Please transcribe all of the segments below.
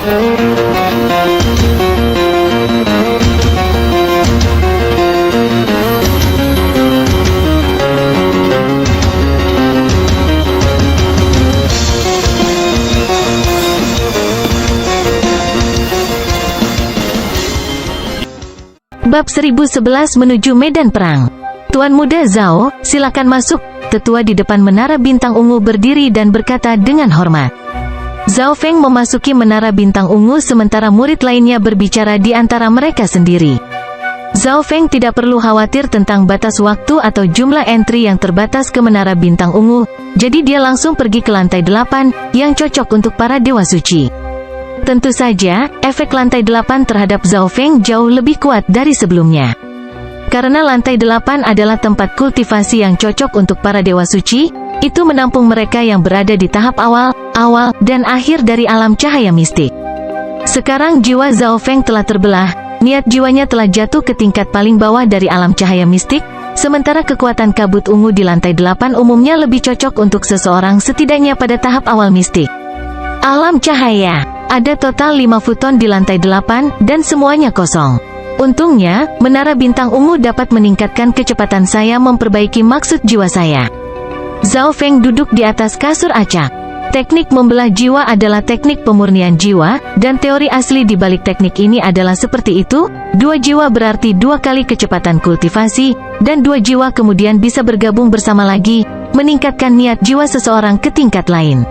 Bab 1011 menuju medan perang. Tuan Muda Zhao, silakan masuk. Tetua di depan menara bintang ungu berdiri dan berkata dengan hormat. Zhao Feng memasuki menara bintang ungu sementara murid lainnya berbicara di antara mereka sendiri. Zhao Feng tidak perlu khawatir tentang batas waktu atau jumlah entry yang terbatas ke menara bintang ungu, jadi dia langsung pergi ke lantai 8, yang cocok untuk para dewa suci. Tentu saja, efek lantai 8 terhadap Zhao Feng jauh lebih kuat dari sebelumnya. Karena lantai 8 adalah tempat kultivasi yang cocok untuk para dewa suci, itu menampung mereka yang berada di tahap awal, dan akhir dari alam cahaya mistik. Sekarang jiwa Zhao Feng telah terbelah, niat jiwanya telah jatuh ke tingkat paling bawah dari alam cahaya mistik, sementara kekuatan kabut ungu di lantai 8 umumnya lebih cocok untuk seseorang setidaknya pada tahap awal mistik. Alam cahaya. Ada total 5 futon di lantai 8, dan semuanya kosong. Untungnya, menara bintang ungu dapat meningkatkan kecepatan saya memperbaiki maksud jiwa saya. Zhao Feng duduk di atas kasur acak. Teknik membelah jiwa adalah teknik pemurnian jiwa, dan teori asli di balik teknik ini adalah seperti itu. 2 jiwa berarti 2 kali kecepatan kultivasi, dan 2 jiwa kemudian bisa bergabung bersama lagi, meningkatkan niat jiwa seseorang ke tingkat lain.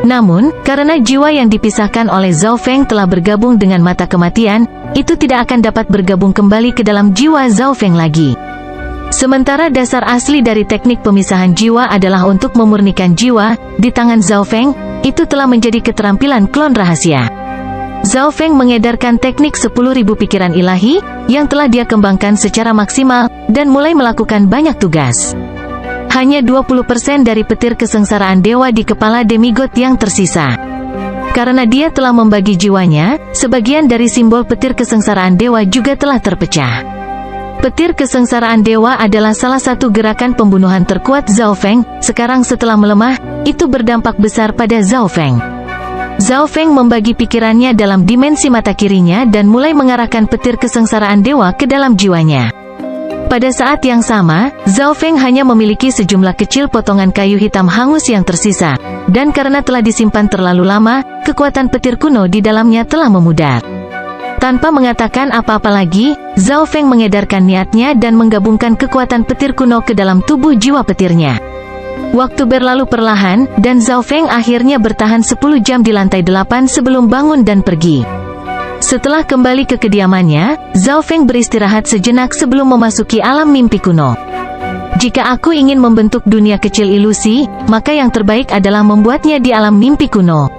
Namun, karena jiwa yang dipisahkan oleh Zhao Feng telah bergabung dengan mata kematian, itu tidak akan dapat bergabung kembali ke dalam jiwa Zhao Feng lagi. Sementara dasar asli dari teknik pemisahan jiwa adalah untuk memurnikan jiwa, di tangan Zhao Feng, itu telah menjadi keterampilan klon rahasia. Zhao Feng mengedarkan teknik 10.000 pikiran ilahi, yang telah dia kembangkan secara maksimal, dan mulai melakukan banyak tugas. Hanya 20% dari petir kesengsaraan dewa di kepala demigod yang tersisa. Karena dia telah membagi jiwanya, sebagian dari simbol petir kesengsaraan dewa juga telah terpecah. Petir kesengsaraan dewa adalah salah satu gerakan pembunuhan terkuat Zhao Feng. Sekarang setelah melemah, itu berdampak besar pada Zhao Feng. Zhao Feng membagi pikirannya dalam dimensi mata kirinya dan mulai mengarahkan petir kesengsaraan dewa ke dalam jiwanya. Pada saat yang sama, Zhao Feng hanya memiliki sejumlah kecil potongan kayu hitam hangus yang tersisa, dan karena telah disimpan terlalu lama, kekuatan petir kuno di dalamnya telah memudar. Tanpa mengatakan apa-apa lagi, Zhao Feng mengedarkan niatnya dan menggabungkan kekuatan petir kuno ke dalam tubuh jiwa petirnya. Waktu berlalu perlahan, dan Zhao Feng akhirnya bertahan 10 jam di lantai 8 sebelum bangun dan pergi. Setelah kembali ke kediamannya, Zhao Feng beristirahat sejenak sebelum memasuki alam mimpi kuno. Jika aku ingin membentuk dunia kecil ilusi, maka yang terbaik adalah membuatnya di alam mimpi kuno.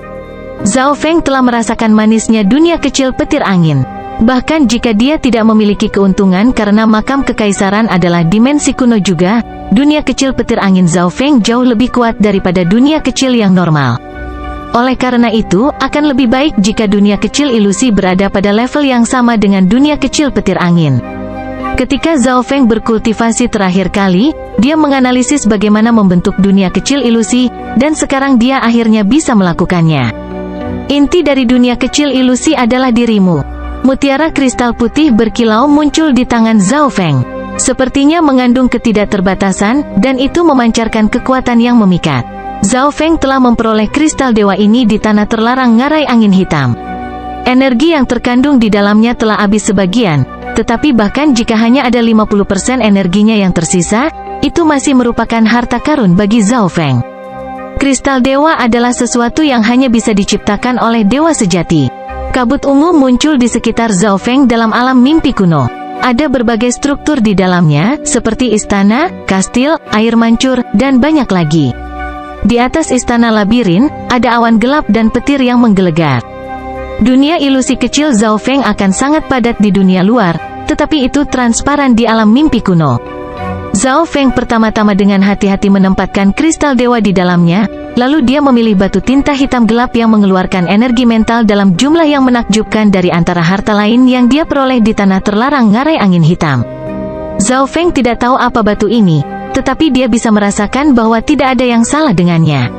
Zhao Feng telah merasakan manisnya dunia kecil petir angin. Bahkan jika dia tidak memiliki keuntungan karena makam kekaisaran adalah dimensi kuno juga, dunia kecil petir angin Zhao Feng jauh lebih kuat daripada dunia kecil yang normal. Oleh karena itu, akan lebih baik jika dunia kecil ilusi berada pada level yang sama dengan dunia kecil petir angin. Ketika Zhao Feng berkultivasi terakhir kali, dia menganalisis bagaimana membentuk dunia kecil ilusi, dan sekarang dia akhirnya bisa melakukannya. Inti dari dunia kecil ilusi adalah dirimu. Mutiara kristal putih berkilau muncul di tangan Zhao Feng. Sepertinya mengandung ketidakterbatasan, dan itu memancarkan kekuatan yang memikat. Zhao Feng telah memperoleh kristal dewa ini di tanah terlarang ngarai angin hitam. Energi yang terkandung di dalamnya telah habis sebagian, tetapi bahkan jika hanya ada 50% energinya yang tersisa, itu masih merupakan harta karun bagi Zhao Feng. Kristal dewa adalah sesuatu yang hanya bisa diciptakan oleh dewa sejati. Kabut ungu muncul di sekitar Zhao Feng dalam alam mimpi kuno. Ada berbagai struktur di dalamnya, seperti istana, kastil, air mancur, dan banyak lagi. Di atas istana labirin, ada awan gelap dan petir yang menggelegar. Dunia ilusi kecil Zhao Feng akan sangat padat di dunia luar, tetapi itu transparan di alam mimpi kuno. Zhao Feng pertama-tama dengan hati-hati menempatkan kristal dewa di dalamnya, lalu dia memilih batu tinta hitam gelap yang mengeluarkan energi mental dalam jumlah yang menakjubkan dari antara harta lain yang dia peroleh di tanah terlarang ngarai angin hitam. Zhao Feng tidak tahu apa batu ini, tetapi dia bisa merasakan bahwa tidak ada yang salah dengannya.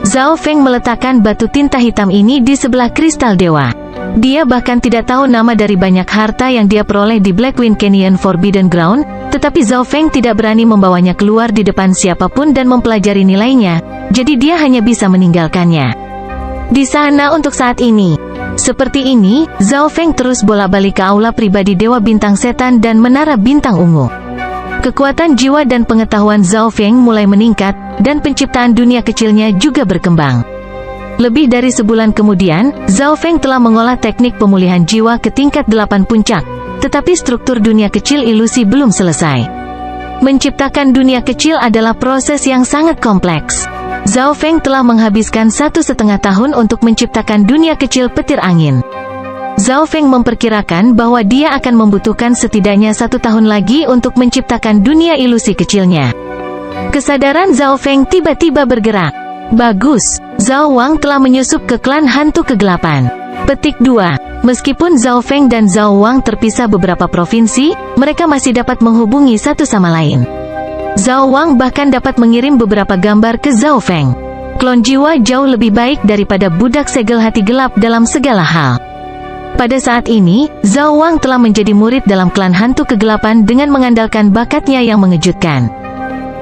Zhao Feng meletakkan batu tinta hitam ini di sebelah kristal dewa. Dia bahkan tidak tahu nama dari banyak harta yang dia peroleh di Black Wind Canyon Forbidden Ground, tetapi Zhao Feng tidak berani membawanya keluar di depan siapapun dan mempelajari nilainya, jadi dia hanya bisa meninggalkannya di sana untuk saat ini. Seperti ini, Zhao Feng terus bolak-balik ke aula pribadi Dewa Bintang Setan dan Menara Bintang Ungu. Kekuatan jiwa dan pengetahuan Zhao Feng mulai meningkat, dan penciptaan dunia kecilnya juga berkembang. Lebih dari sebulan kemudian, Zhao Feng telah mengolah teknik pemulihan jiwa ke tingkat 8 puncak, tetapi struktur dunia kecil ilusi belum selesai. Menciptakan dunia kecil adalah proses yang sangat kompleks. Zhao Feng telah menghabiskan 1,5 tahun untuk menciptakan dunia kecil petir angin. Zhao Feng memperkirakan bahwa dia akan membutuhkan setidaknya 1 tahun lagi untuk menciptakan dunia ilusi kecilnya. Kesadaran Zhao Feng tiba-tiba bergerak. Bagus, Zhao Wang telah menyusup ke klan hantu kegelapan. Petik 2. Meskipun Zhao Feng dan Zhao Wang terpisah beberapa provinsi, mereka masih dapat menghubungi satu sama lain. Zhao Wang bahkan dapat mengirim beberapa gambar ke Zhao Feng. Klon jiwa jauh lebih baik daripada budak segel hati gelap dalam segala hal. Pada saat ini, Zhao Wang telah menjadi murid dalam klan hantu kegelapan dengan mengandalkan bakatnya yang mengejutkan.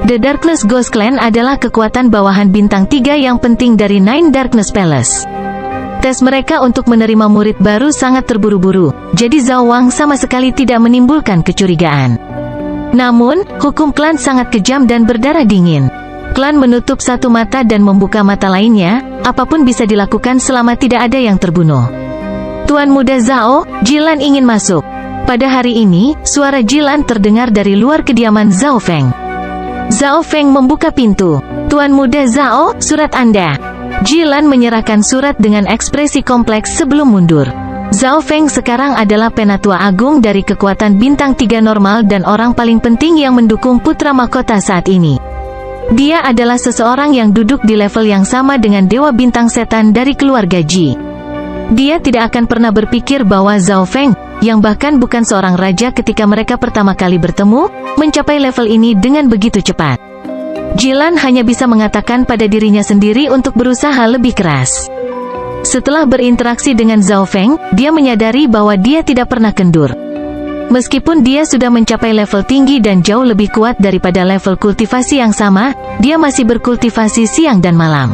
The Darkness Ghost Clan adalah kekuatan bawahan bintang 3 yang penting dari Nine Darkness Palace. Tes mereka untuk menerima murid baru sangat terburu-buru, jadi Zhao Wang sama sekali tidak menimbulkan kecurigaan. Namun, hukum klan sangat kejam dan berdarah dingin. Klan menutup satu mata dan membuka mata lainnya, apapun bisa dilakukan selama tidak ada yang terbunuh. Tuan Muda Zhao, Jilan ingin masuk. Pada hari ini, suara Jilan terdengar dari luar kediaman Zhao Feng. Zhao Feng membuka pintu. Tuan Muda Zhao, surat Anda. Jilan menyerahkan surat dengan ekspresi kompleks sebelum mundur. Zhao Feng sekarang adalah penatua agung dari kekuatan bintang 3 normal dan orang paling penting yang mendukung putra mahkota saat ini. Dia adalah seseorang yang duduk di level yang sama dengan Dewa Bintang Setan dari keluarga Ji. Dia tidak akan pernah berpikir bahwa Zhao Feng, yang bahkan bukan seorang raja ketika mereka pertama kali bertemu, mencapai level ini dengan begitu cepat. Jilan hanya bisa mengatakan pada dirinya sendiri untuk berusaha lebih keras. Setelah berinteraksi dengan Zhao Feng, dia menyadari bahwa dia tidak pernah kendur. Meskipun dia sudah mencapai level tinggi dan jauh lebih kuat daripada level kultivasi yang sama, dia masih berkultivasi siang dan malam.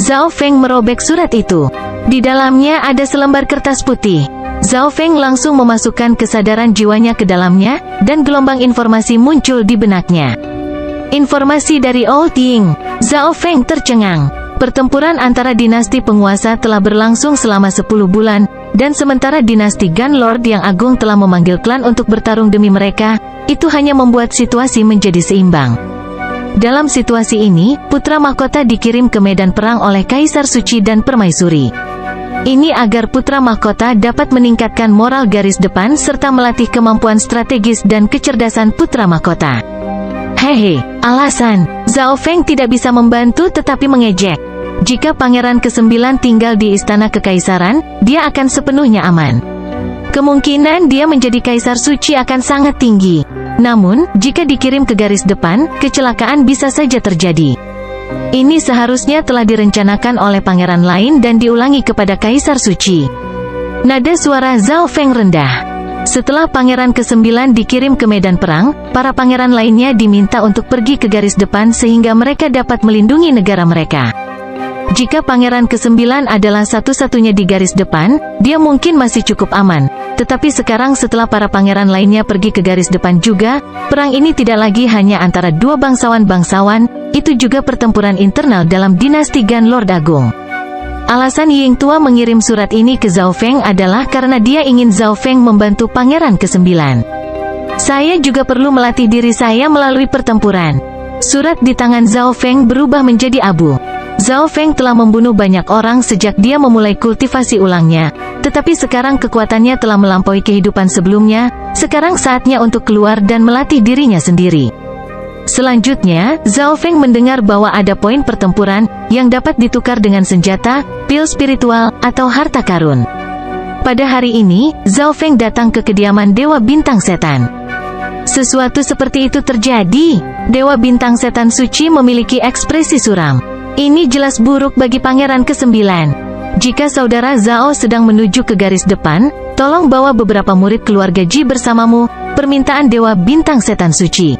Zhao Feng merobek surat itu. Di dalamnya ada selembar kertas putih. Zhao Feng langsung memasukkan kesadaran jiwanya ke dalamnya, dan gelombang informasi muncul di benaknya. Informasi dari Old Ying. Zhao Feng tercengang. Pertempuran antara dinasti penguasa telah berlangsung selama 10 bulan, dan sementara dinasti Gun Lord yang agung telah memanggil klan untuk bertarung demi mereka, itu hanya membuat situasi menjadi seimbang. Dalam situasi ini, putra mahkota dikirim ke medan perang oleh Kaisar Suci dan Permaisuri. Ini agar putra mahkota dapat meningkatkan moral garis depan serta melatih kemampuan strategis dan kecerdasan putra mahkota. Hehe, alasan Zhao Feng tidak bisa membantu tetapi mengejek. Jika Pangeran ke-9 tinggal di Istana Kekaisaran, dia akan sepenuhnya aman. Kemungkinan dia menjadi Kaisar Suci akan sangat tinggi. Namun, jika dikirim ke garis depan, kecelakaan bisa saja terjadi. Ini seharusnya telah direncanakan oleh pangeran lain dan diulangi kepada Kaisar Suci. Nada suara Zhao Feng rendah. Setelah Pangeran ke-9 dikirim ke medan perang, para pangeran lainnya diminta untuk pergi ke garis depan sehingga mereka dapat melindungi negara mereka. Jika Pangeran ke-9 adalah satu-satunya di garis depan, dia mungkin masih cukup aman. Tetapi sekarang setelah para pangeran lainnya pergi ke garis depan juga, perang ini tidak lagi hanya antara dua bangsawan-bangsawan, itu juga pertempuran internal dalam dinasti Gun Lord Agung. Alasan Ying Tua mengirim surat ini ke Zhao Feng adalah karena dia ingin Zhao Feng membantu Pangeran ke-9. Saya juga perlu melatih diri saya melalui pertempuran. Surat di tangan Zhao Feng berubah menjadi abu. Zhao Feng telah membunuh banyak orang sejak dia memulai kultivasi ulangnya, tetapi sekarang kekuatannya telah melampaui kehidupan sebelumnya, sekarang saatnya untuk keluar dan melatih dirinya sendiri. Selanjutnya, Zhao Feng mendengar bahwa ada poin pertempuran, yang dapat ditukar dengan senjata, pil spiritual, atau harta karun. Pada hari ini, Zhao Feng datang ke kediaman Dewa Bintang Setan. Sesuatu seperti itu terjadi. Dewa Bintang Setan Suci memiliki ekspresi suram. Ini jelas buruk bagi Pangeran ke-9. Jika saudara Zhao sedang menuju ke garis depan, tolong bawa beberapa murid keluarga Ji bersamamu, permintaan Dewa Bintang Setan Suci.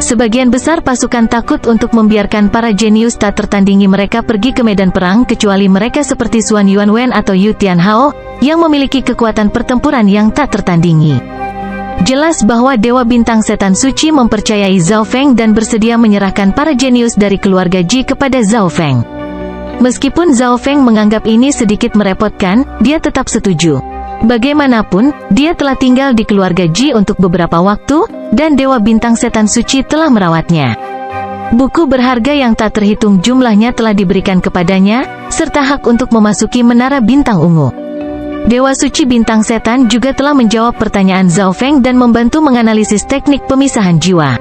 Sebagian besar pasukan takut untuk membiarkan para jenius tak tertandingi mereka pergi ke medan perang kecuali mereka seperti Xuan Yuanwen atau Yu Tianhao, yang memiliki kekuatan pertempuran yang tak tertandingi. Jelas bahwa Dewa Bintang Setan Suci mempercayai Zhao Feng dan bersedia menyerahkan para jenius dari keluarga Ji kepada Zhao Feng. Meskipun Zhao Feng menganggap ini sedikit merepotkan, dia tetap setuju. Bagaimanapun, dia telah tinggal di keluarga Ji untuk beberapa waktu, dan Dewa Bintang Setan Suci telah merawatnya. Buku berharga yang tak terhitung jumlahnya telah diberikan kepadanya, serta hak untuk memasuki Menara Bintang Ungu. Dewa Suci Bintang Setan juga telah menjawab pertanyaan Zhao Feng dan membantu menganalisis teknik pemisahan jiwa.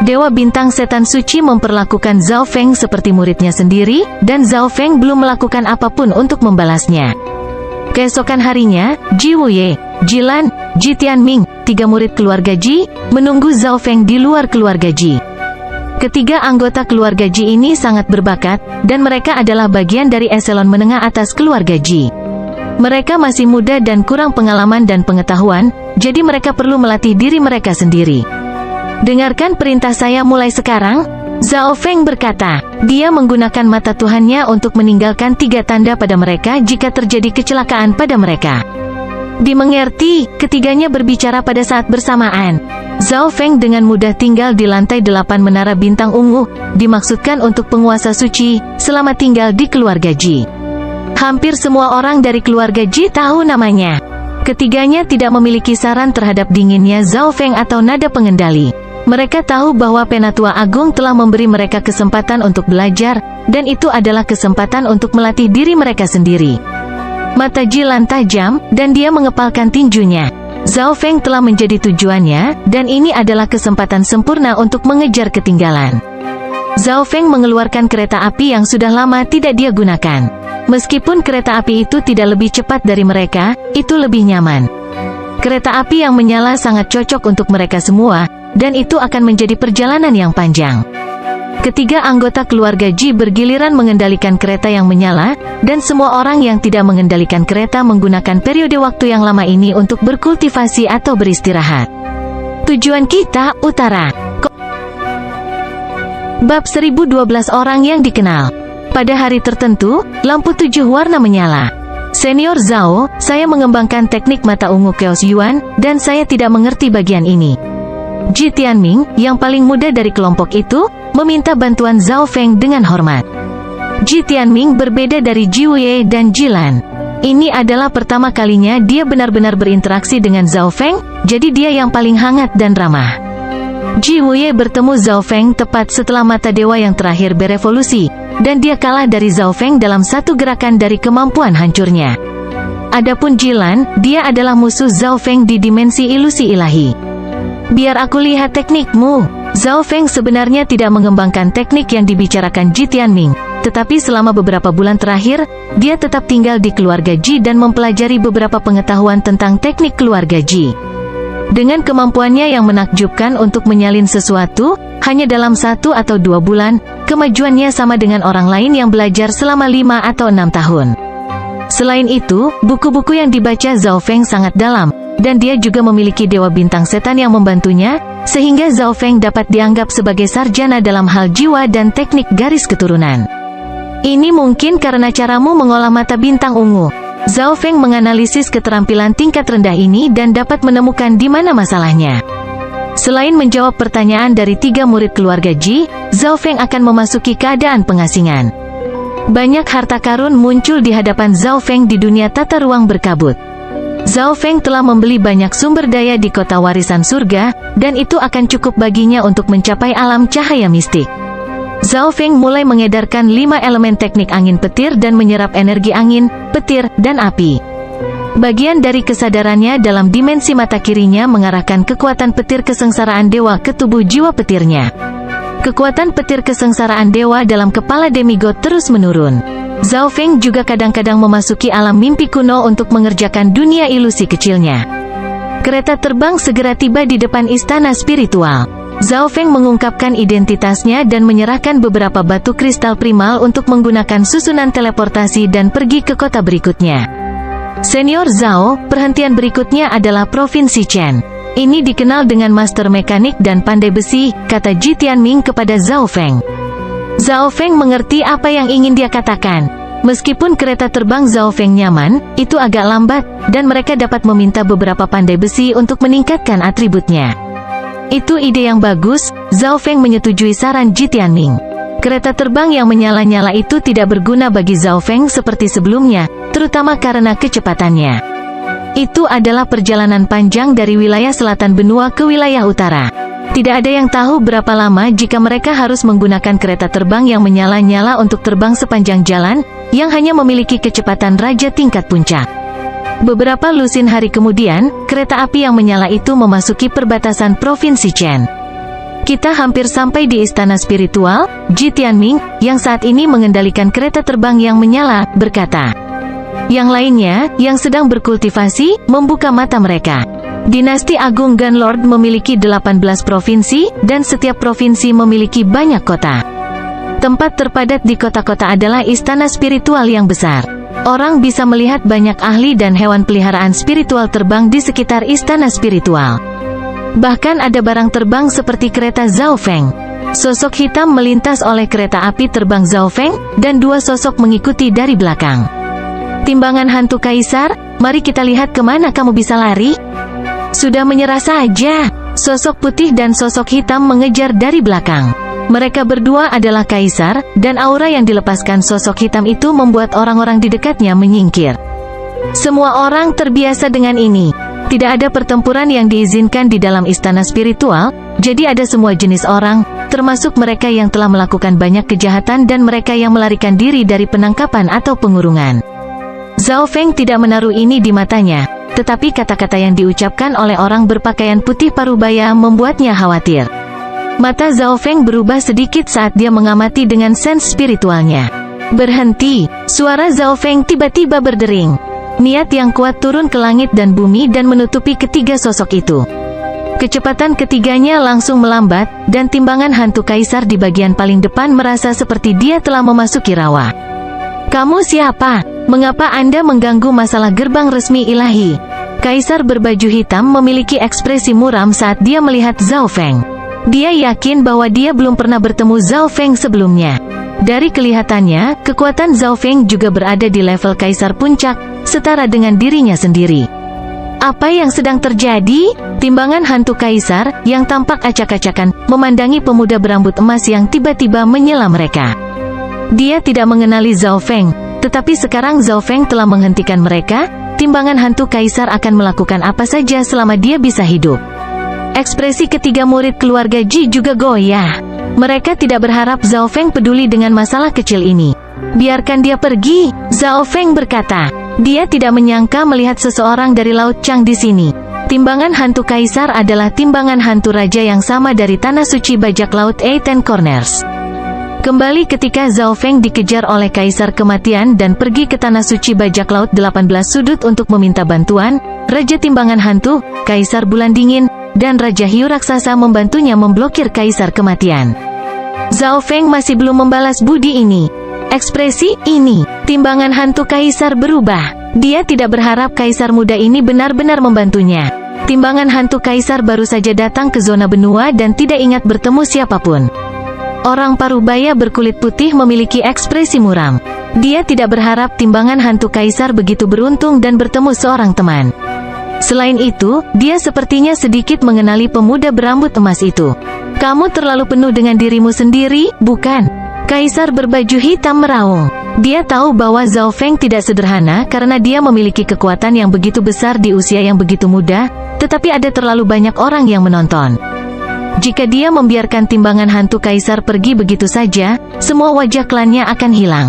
Dewa Bintang Setan Suci memperlakukan Zhao Feng seperti muridnya sendiri, dan Zhao Feng belum melakukan apapun untuk membalasnya. Keesokan harinya, Ji Wuye, Ji Lan, Ji Tianming, 3 murid keluarga Ji, menunggu Zhao Feng di luar keluarga Ji. Ketiga anggota keluarga Ji ini sangat berbakat, dan mereka adalah bagian dari eselon menengah atas keluarga Ji. Mereka masih muda dan kurang pengalaman dan pengetahuan, jadi mereka perlu melatih diri mereka sendiri. Dengarkan perintah saya mulai sekarang, Zhao Feng berkata. Dia menggunakan mata Tuhannya untuk meninggalkan 3 tanda pada mereka jika terjadi kecelakaan pada mereka. Dimengerti, ketiganya berbicara pada saat bersamaan. Zhao Feng dengan mudah tinggal di lantai 8 Menara Bintang Ungu, dimaksudkan untuk penguasa suci, selama tinggal di keluarga Ji. Hampir semua orang dari keluarga Ji tahu namanya. Ketiganya tidak memiliki saran terhadap dinginnya Zhao Feng atau nada pengendali. Mereka tahu bahwa Penatua Agung telah memberi mereka kesempatan untuk belajar, dan itu adalah kesempatan untuk melatih diri mereka sendiri. Mata Ji Lan tajam, dan dia mengepalkan tinjunya. Zhao Feng telah menjadi tujuannya, dan ini adalah kesempatan sempurna untuk mengejar ketinggalan. Zhao Feng mengeluarkan kereta api yang sudah lama tidak dia gunakan. Meskipun kereta api itu tidak lebih cepat dari mereka, itu lebih nyaman. Kereta api yang menyala sangat cocok untuk mereka semua, dan itu akan menjadi perjalanan yang panjang. Ketiga anggota keluarga Ji bergiliran mengendalikan kereta yang menyala, dan semua orang yang tidak mengendalikan kereta menggunakan periode waktu yang lama ini untuk berkultivasi atau beristirahat. Tujuan kita, Utara. Bab 1012 orang yang dikenal. Pada hari tertentu, lampu 7 warna menyala. Senior Zhao, saya mengembangkan teknik mata ungu Chaos Yuan, dan saya tidak mengerti bagian ini. Ji Tianming, yang paling muda dari kelompok itu, meminta bantuan Zhao Feng dengan hormat. Ji Tianming berbeda dari Ji Wuye dan Ji Lan. Ini adalah pertama kalinya dia benar-benar berinteraksi dengan Zhao Feng, jadi dia yang paling hangat dan ramah. Ji Wuye bertemu Zhao Feng tepat setelah mata dewa yang terakhir berevolusi, dan dia kalah dari Zhao Feng dalam satu gerakan dari kemampuan hancurnya. Adapun Ji Lan, dia adalah musuh Zhao Feng di dimensi ilusi ilahi. Biar aku lihat teknikmu. Zhao Feng sebenarnya tidak mengembangkan teknik yang dibicarakan Ji Tianming, tetapi selama beberapa bulan terakhir, dia tetap tinggal di keluarga Ji dan mempelajari beberapa pengetahuan tentang teknik keluarga Ji. Dengan kemampuannya yang menakjubkan untuk menyalin sesuatu, hanya dalam 1 atau 2 bulan, kemajuannya sama dengan orang lain yang belajar selama 5 atau 6 tahun. Selain itu, buku-buku yang dibaca Zhao Feng sangat dalam, dan dia juga memiliki Dewa Bintang Setan yang membantunya, sehingga Zhao Feng dapat dianggap sebagai sarjana dalam hal jiwa dan teknik garis keturunan. Ini mungkin karena caramu mengolah mata bintang ungu. Zhao Feng menganalisis keterampilan tingkat rendah ini dan dapat menemukan di mana masalahnya. Selain menjawab pertanyaan dari 3 murid keluarga Ji, Zhao Feng akan memasuki keadaan pengasingan. Banyak harta karun muncul di hadapan Zhao Feng di dunia tata ruang berkabut. Zhao Feng telah membeli banyak sumber daya di kota warisan surga, dan itu akan cukup baginya untuk mencapai alam cahaya mistik. Zhao Feng mulai mengedarkan 5 elemen teknik angin petir dan menyerap energi angin, petir, dan api. Bagian dari kesadarannya dalam dimensi mata kirinya mengarahkan kekuatan petir kesengsaraan dewa ke tubuh jiwa petirnya. Kekuatan petir kesengsaraan dewa dalam kepala demigod terus menurun. Zhao Feng juga kadang-kadang memasuki alam mimpi kuno untuk mengerjakan dunia ilusi kecilnya. Kereta terbang segera tiba di depan istana spiritual. Zhao Feng mengungkapkan identitasnya dan menyerahkan beberapa batu kristal primal untuk menggunakan susunan teleportasi dan pergi ke kota berikutnya. Senior Zhao, perhentian berikutnya adalah Provinsi Chen. Ini dikenal dengan master mekanik dan pandai besi, kata Ji Tianming kepada Zhao Feng. Zhao Feng mengerti apa yang ingin dia katakan. Meskipun kereta terbang Zhao Feng nyaman, itu agak lambat, dan mereka dapat meminta beberapa pandai besi untuk meningkatkan atributnya. Itu ide yang bagus, Zhao Feng menyetujui saran Ji Tianming. Kereta terbang yang menyala-nyala itu tidak berguna bagi Zhao Feng seperti sebelumnya, terutama karena kecepatannya. Itu adalah perjalanan panjang dari wilayah selatan benua ke wilayah utara. Tidak ada yang tahu berapa lama jika mereka harus menggunakan kereta terbang yang menyala-nyala untuk terbang sepanjang jalan, yang hanya memiliki kecepatan raja tingkat puncak. Beberapa lusin hari kemudian, kereta api yang menyala itu memasuki perbatasan Provinsi Chen. Kita hampir sampai di istana spiritual, Ji Tianming, yang saat ini mengendalikan kereta terbang yang menyala, berkata. Yang lainnya, yang sedang berkultivasi, membuka mata mereka. Dinasti Agung Gunlord memiliki 18 provinsi, dan setiap provinsi memiliki banyak kota. Tempat terpadat di kota-kota adalah istana spiritual yang besar. Orang bisa melihat banyak ahli dan hewan peliharaan spiritual terbang di sekitar istana spiritual. Bahkan ada barang terbang seperti kereta Zhao Feng. Sosok hitam melintas oleh kereta api terbang Zhao Feng, dan dua sosok mengikuti dari belakang. Timbangan hantu kaisar, mari kita lihat kemana kamu bisa lari. Sudah menyerah saja. Sosok putih dan sosok hitam mengejar dari belakang. Mereka berdua adalah kaisar, dan aura yang dilepaskan sosok hitam itu membuat orang-orang di dekatnya menyingkir. Semua orang terbiasa dengan ini. Tidak ada pertempuran yang diizinkan di dalam istana spiritual, jadi ada semua jenis orang, termasuk mereka yang telah melakukan banyak kejahatan dan mereka yang melarikan diri dari penangkapan atau pengurungan. Zhao Feng tidak menaruh ini di matanya, tetapi kata-kata yang diucapkan oleh orang berpakaian putih parubaya membuatnya khawatir. Mata Zhao Feng berubah sedikit saat dia mengamati dengan sense spiritualnya. Berhenti, suara Zhao Feng tiba-tiba berdering. Niat yang kuat turun ke langit dan bumi dan menutupi ketiga sosok itu. Kecepatan ketiganya langsung melambat, dan timbangan hantu kaisar di bagian paling depan merasa seperti dia telah memasuki rawa. Kamu siapa? Mengapa Anda mengganggu masalah gerbang resmi ilahi? Kaisar berbaju hitam memiliki ekspresi muram saat dia melihat Zhao Feng. Dia yakin bahwa dia belum pernah bertemu Zhao Feng sebelumnya. Dari kelihatannya, kekuatan Zhao Feng juga berada di level kaisar puncak, setara dengan dirinya sendiri. Apa yang sedang terjadi? Timbangan hantu kaisar, yang tampak acak-acakan, memandangi pemuda berambut emas yang tiba-tiba menyela mereka. Dia tidak mengenali Zhao Feng, tetapi sekarang Zhao Feng telah menghentikan mereka. Timbangan hantu kaisar akan melakukan apa saja selama dia bisa hidup. Ekspresi ketiga murid keluarga Ji juga goyah. Mereka tidak berharap Zhao Feng peduli dengan masalah kecil ini. Biarkan dia pergi, Zhao Feng berkata. Dia tidak menyangka melihat seseorang dari Laut Chang di sini. Timbangan hantu kaisar adalah timbangan hantu raja yang sama dari tanah suci bajak laut Ten Corners. Kembali ketika Zhao Feng dikejar oleh kaisar kematian dan pergi ke tanah suci bajak laut 18 sudut untuk meminta bantuan, Raja Timbangan Hantu, Kaisar Bulan Dingin, dan Raja Hiu Raksasa membantunya memblokir kaisar kematian. Zhao Feng masih belum membalas budi ini. Ekspresi ini, timbangan hantu kaisar berubah. Dia tidak berharap kaisar muda ini benar-benar membantunya. Timbangan hantu kaisar baru saja datang ke zona benua dan tidak ingat bertemu siapapun. Orang parubaya berkulit putih memiliki ekspresi muram. Dia tidak berharap timbangan hantu kaisar begitu beruntung dan bertemu seorang teman. Selain itu, dia sepertinya sedikit mengenali pemuda berambut emas itu. Kamu terlalu penuh dengan dirimu sendiri, bukan? Kaisar berbaju hitam meraung. Dia tahu bahwa Zhao Feng tidak sederhana karena dia memiliki kekuatan yang begitu besar di usia yang begitu muda, tetapi ada terlalu banyak orang yang menonton. Jika dia membiarkan timbangan hantu kaisar pergi begitu saja, semua wajah klannya akan hilang.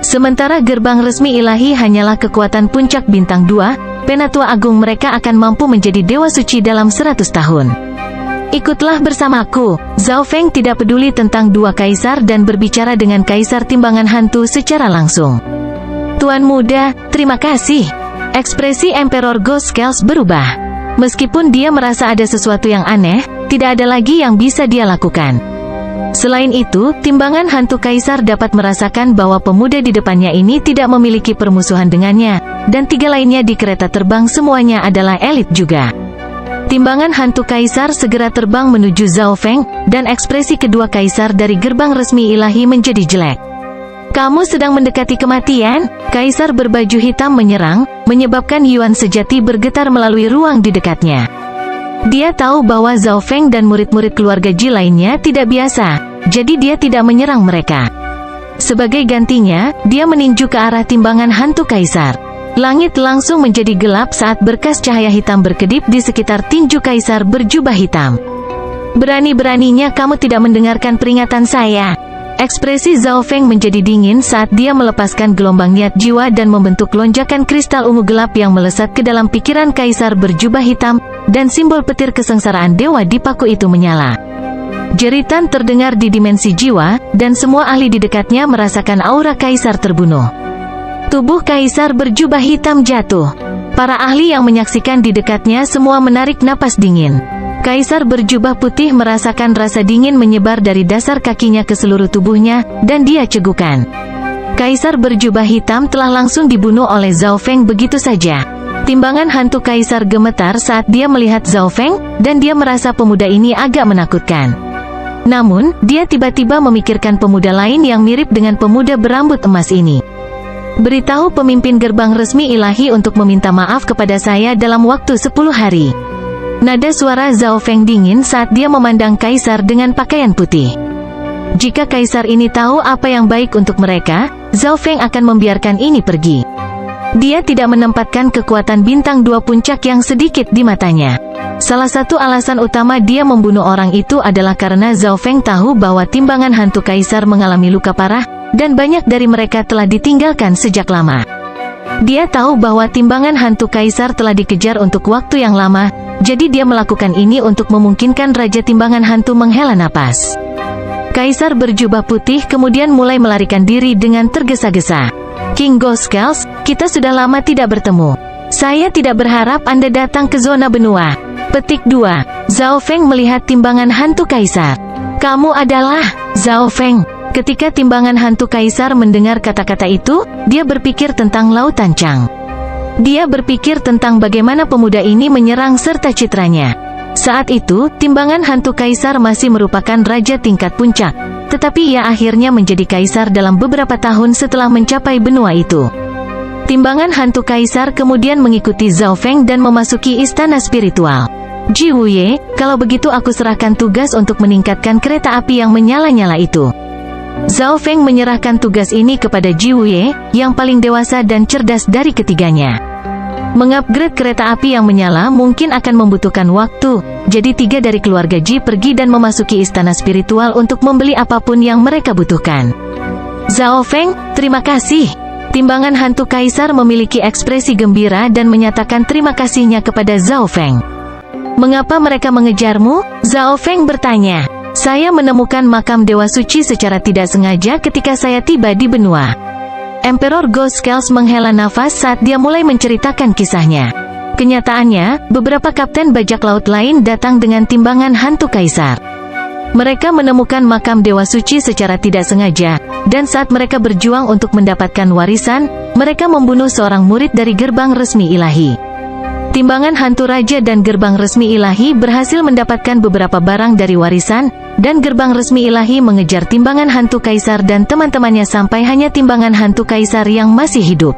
Sementara gerbang resmi ilahi hanyalah kekuatan puncak bintang 2, Penatua Agung mereka akan mampu menjadi dewa suci dalam 100 tahun. Ikutlah bersamaku. Zhao Feng tidak peduli tentang dua kaisar dan berbicara dengan kaisar timbangan hantu secara langsung. Tuan muda, terima kasih. Ekspresi Emperor Ghost Scales berubah. Meskipun dia merasa ada sesuatu yang aneh, tidak ada lagi yang bisa dia lakukan. Selain itu, timbangan hantu kaisar dapat merasakan bahwa pemuda di depannya ini tidak memiliki permusuhan dengannya, dan 3 lainnya di kereta terbang semuanya adalah elit juga. Timbangan hantu kaisar segera terbang menuju Zhao Feng, dan ekspresi kedua kaisar dari gerbang resmi ilahi menjadi jelek. Kamu sedang mendekati kematian? Kaisar berbaju hitam menyerang, menyebabkan Yuan sejati bergetar melalui ruang di dekatnya. Dia tahu bahwa Zhao Feng dan murid-murid keluarga Ji lainnya tidak biasa, jadi dia tidak menyerang mereka. Sebagai gantinya, dia meninju ke arah timbangan hantu kaisar. Langit langsung menjadi gelap saat berkas cahaya hitam berkedip di sekitar tinju kaisar berjubah hitam. Berani-beraninya kamu tidak mendengarkan peringatan saya. Ekspresi Zhao Feng menjadi dingin saat dia melepaskan gelombang niat jiwa dan membentuk lonjakan kristal ungu gelap yang melesat ke dalam pikiran kaisar berjubah hitam, dan simbol petir kesengsaraan dewa di paku itu menyala. Jeritan terdengar di dimensi jiwa, dan semua ahli di dekatnya merasakan aura kaisar terbunuh. Tubuh kaisar berjubah hitam jatuh. Para ahli yang menyaksikan di dekatnya semua menarik napas dingin. Kaisar berjubah putih merasakan rasa dingin menyebar dari dasar kakinya ke seluruh tubuhnya, dan dia cegukan. Kaisar berjubah hitam telah langsung dibunuh oleh Zhao Feng begitu saja. Timbangan hantu kaisar gemetar saat dia melihat Zhao Feng, dan dia merasa pemuda ini agak menakutkan. Namun, dia tiba-tiba memikirkan pemuda lain yang mirip dengan pemuda berambut emas ini. Beritahu pemimpin gerbang resmi ilahi untuk meminta maaf kepada saya dalam waktu 10 hari. Nada suara Zhao Feng dingin saat dia memandang kaisar dengan pakaian putih. Jika kaisar ini tahu apa yang baik untuk mereka, Zhao Feng akan membiarkan ini pergi. Dia tidak menempatkan kekuatan bintang 2 puncak yang sedikit di matanya. Salah satu alasan utama dia membunuh orang itu adalah karena Zhao Feng tahu bahwa timbangan hantu kaisar mengalami luka parah, dan banyak dari mereka telah ditinggalkan sejak lama. Dia tahu bahwa timbangan hantu kaisar telah dikejar untuk waktu yang lama, jadi dia melakukan ini untuk memungkinkan Raja Timbangan Hantu menghela napas. Kaisar berjubah putih kemudian mulai melarikan diri dengan tergesa-gesa. King Goskels, kita sudah lama tidak bertemu. Saya tidak berharap Anda datang ke zona benua. Petik 2. Zhao Feng melihat timbangan hantu kaisar. Kamu adalah Zhao Feng. Ketika timbangan hantu kaisar mendengar kata-kata itu, dia berpikir tentang lautan Chang. Dia berpikir tentang bagaimana pemuda ini menyerang serta citranya. Saat itu, timbangan hantu kaisar masih merupakan raja tingkat puncak, tetapi ia akhirnya menjadi kaisar dalam beberapa tahun setelah mencapai benua itu. Timbangan hantu kaisar kemudian mengikuti Zhao Feng dan memasuki istana spiritual. Ji Wuye, kalau begitu aku serahkan tugas untuk meningkatkan kereta api yang menyala-nyala itu. Zhao Feng menyerahkan tugas ini kepada Ji Wuye, yang paling dewasa dan cerdas dari ketiganya. Mengupgrade kereta api yang menyala mungkin akan membutuhkan waktu, jadi 3 dari keluarga Ji pergi dan memasuki istana spiritual untuk membeli apapun yang mereka butuhkan. Zhao Feng, terima kasih. Timbangan hantu kaisar memiliki ekspresi gembira dan menyatakan terima kasihnya kepada Zhao Feng. Mengapa mereka mengejarmu? Zhao Feng bertanya. Saya menemukan makam Dewa Suci secara tidak sengaja ketika saya tiba di benua. Emperor Goskels menghela nafas saat dia mulai menceritakan kisahnya. Kenyataannya, beberapa kapten bajak laut lain datang dengan timbangan hantu kaisar. Mereka menemukan makam Dewa Suci secara tidak sengaja, dan saat mereka berjuang untuk mendapatkan warisan, mereka membunuh seorang murid dari gerbang resmi ilahi. Timbangan hantu raja dan gerbang resmi ilahi berhasil mendapatkan beberapa barang dari warisan, dan gerbang resmi ilahi mengejar timbangan hantu kaisar dan teman-temannya sampai hanya timbangan hantu kaisar yang masih hidup.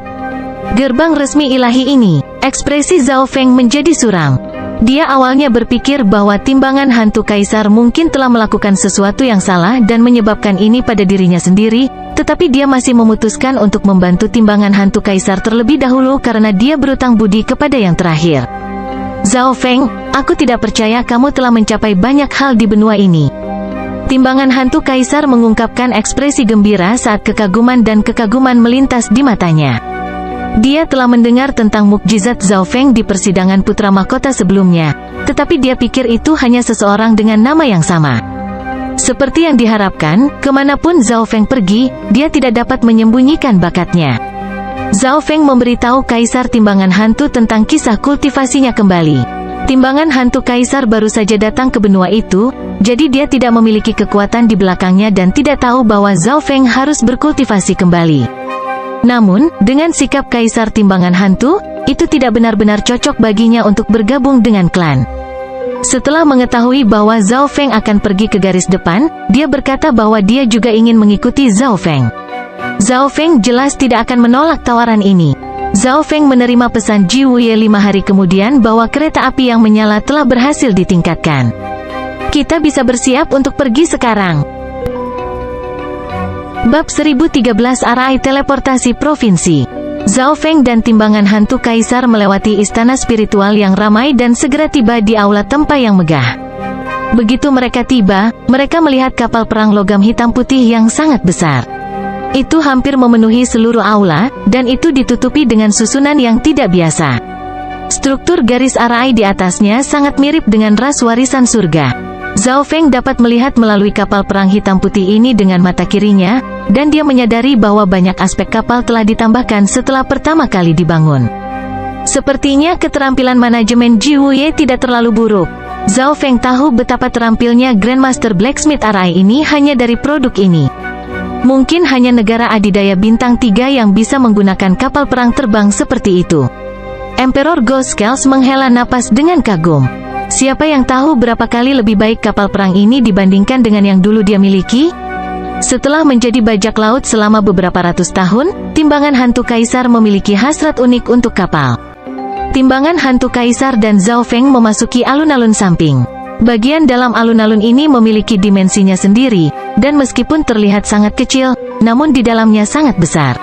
Gerbang resmi ilahi ini, ekspresi Zhao Feng menjadi suram. Dia awalnya berpikir bahwa timbangan hantu kaisar mungkin telah melakukan sesuatu yang salah dan menyebabkan ini pada dirinya sendiri, tetapi dia masih memutuskan untuk membantu timbangan hantu kaisar terlebih dahulu karena dia berutang budi kepada yang terakhir. Zhao Feng, aku tidak percaya kamu telah mencapai banyak hal di benua ini. Timbangan hantu kaisar mengungkapkan ekspresi gembira saat kekaguman dan kekaguman melintas di matanya. Dia telah mendengar tentang mukjizat Zhao Feng di persidangan putra mahkota sebelumnya, tetapi dia pikir itu hanya seseorang dengan nama yang sama. Seperti yang diharapkan, kemanapun Zhao Feng pergi, dia tidak dapat menyembunyikan bakatnya. Zhao Feng memberitahu Kaisar Timbangan Hantu tentang kisah kultivasinya kembali. Timbangan hantu kaisar baru saja datang ke benua itu, jadi dia tidak memiliki kekuatan di belakangnya dan tidak tahu bahwa Zhao Feng harus berkultivasi kembali. Namun, dengan sikap kaisar timbangan hantu, itu tidak benar-benar cocok baginya untuk bergabung dengan klan. Setelah mengetahui bahwa Zhao Feng akan pergi ke garis depan, dia berkata bahwa dia juga ingin mengikuti Zhao Feng. Zhao Feng jelas tidak akan menolak tawaran ini. Zhao Feng menerima pesan Ji Wuye 5 hari kemudian bahwa kereta api yang menyala telah berhasil ditingkatkan. Kita bisa bersiap untuk pergi sekarang. Bab 1013 RI Teleportasi Provinsi. Zhao Feng dan timbangan hantu kaisar melewati istana spiritual yang ramai dan segera tiba di aula tempat yang megah. Begitu mereka tiba, mereka melihat kapal perang logam hitam putih yang sangat besar. Itu hampir memenuhi seluruh aula, dan itu ditutupi dengan susunan yang tidak biasa. Struktur garis RI di atasnya sangat mirip dengan ras warisan surga. Zhao Feng dapat melihat melalui kapal perang hitam putih ini dengan mata kirinya, dan dia menyadari bahwa banyak aspek kapal telah ditambahkan setelah pertama kali dibangun. Sepertinya keterampilan manajemen Ji Wuye tidak terlalu buruk. Zhao Feng tahu betapa terampilnya Grandmaster Blacksmith RI ini hanya dari produk ini. Mungkin hanya negara adidaya bintang 3 yang bisa menggunakan kapal perang terbang seperti itu. Emperor Ghost Scales menghela napas dengan kagum. Siapa yang tahu berapa kali lebih baik kapal perang ini dibandingkan dengan yang dulu dia miliki? Setelah menjadi bajak laut selama beberapa ratus tahun, timbangan hantu kaisar memiliki hasrat unik untuk kapal. Timbangan hantu kaisar dan Zhao Feng memasuki alun-alun samping. Bagian dalam alun-alun ini memiliki dimensinya sendiri, dan meskipun terlihat sangat kecil, namun di dalamnya sangat besar.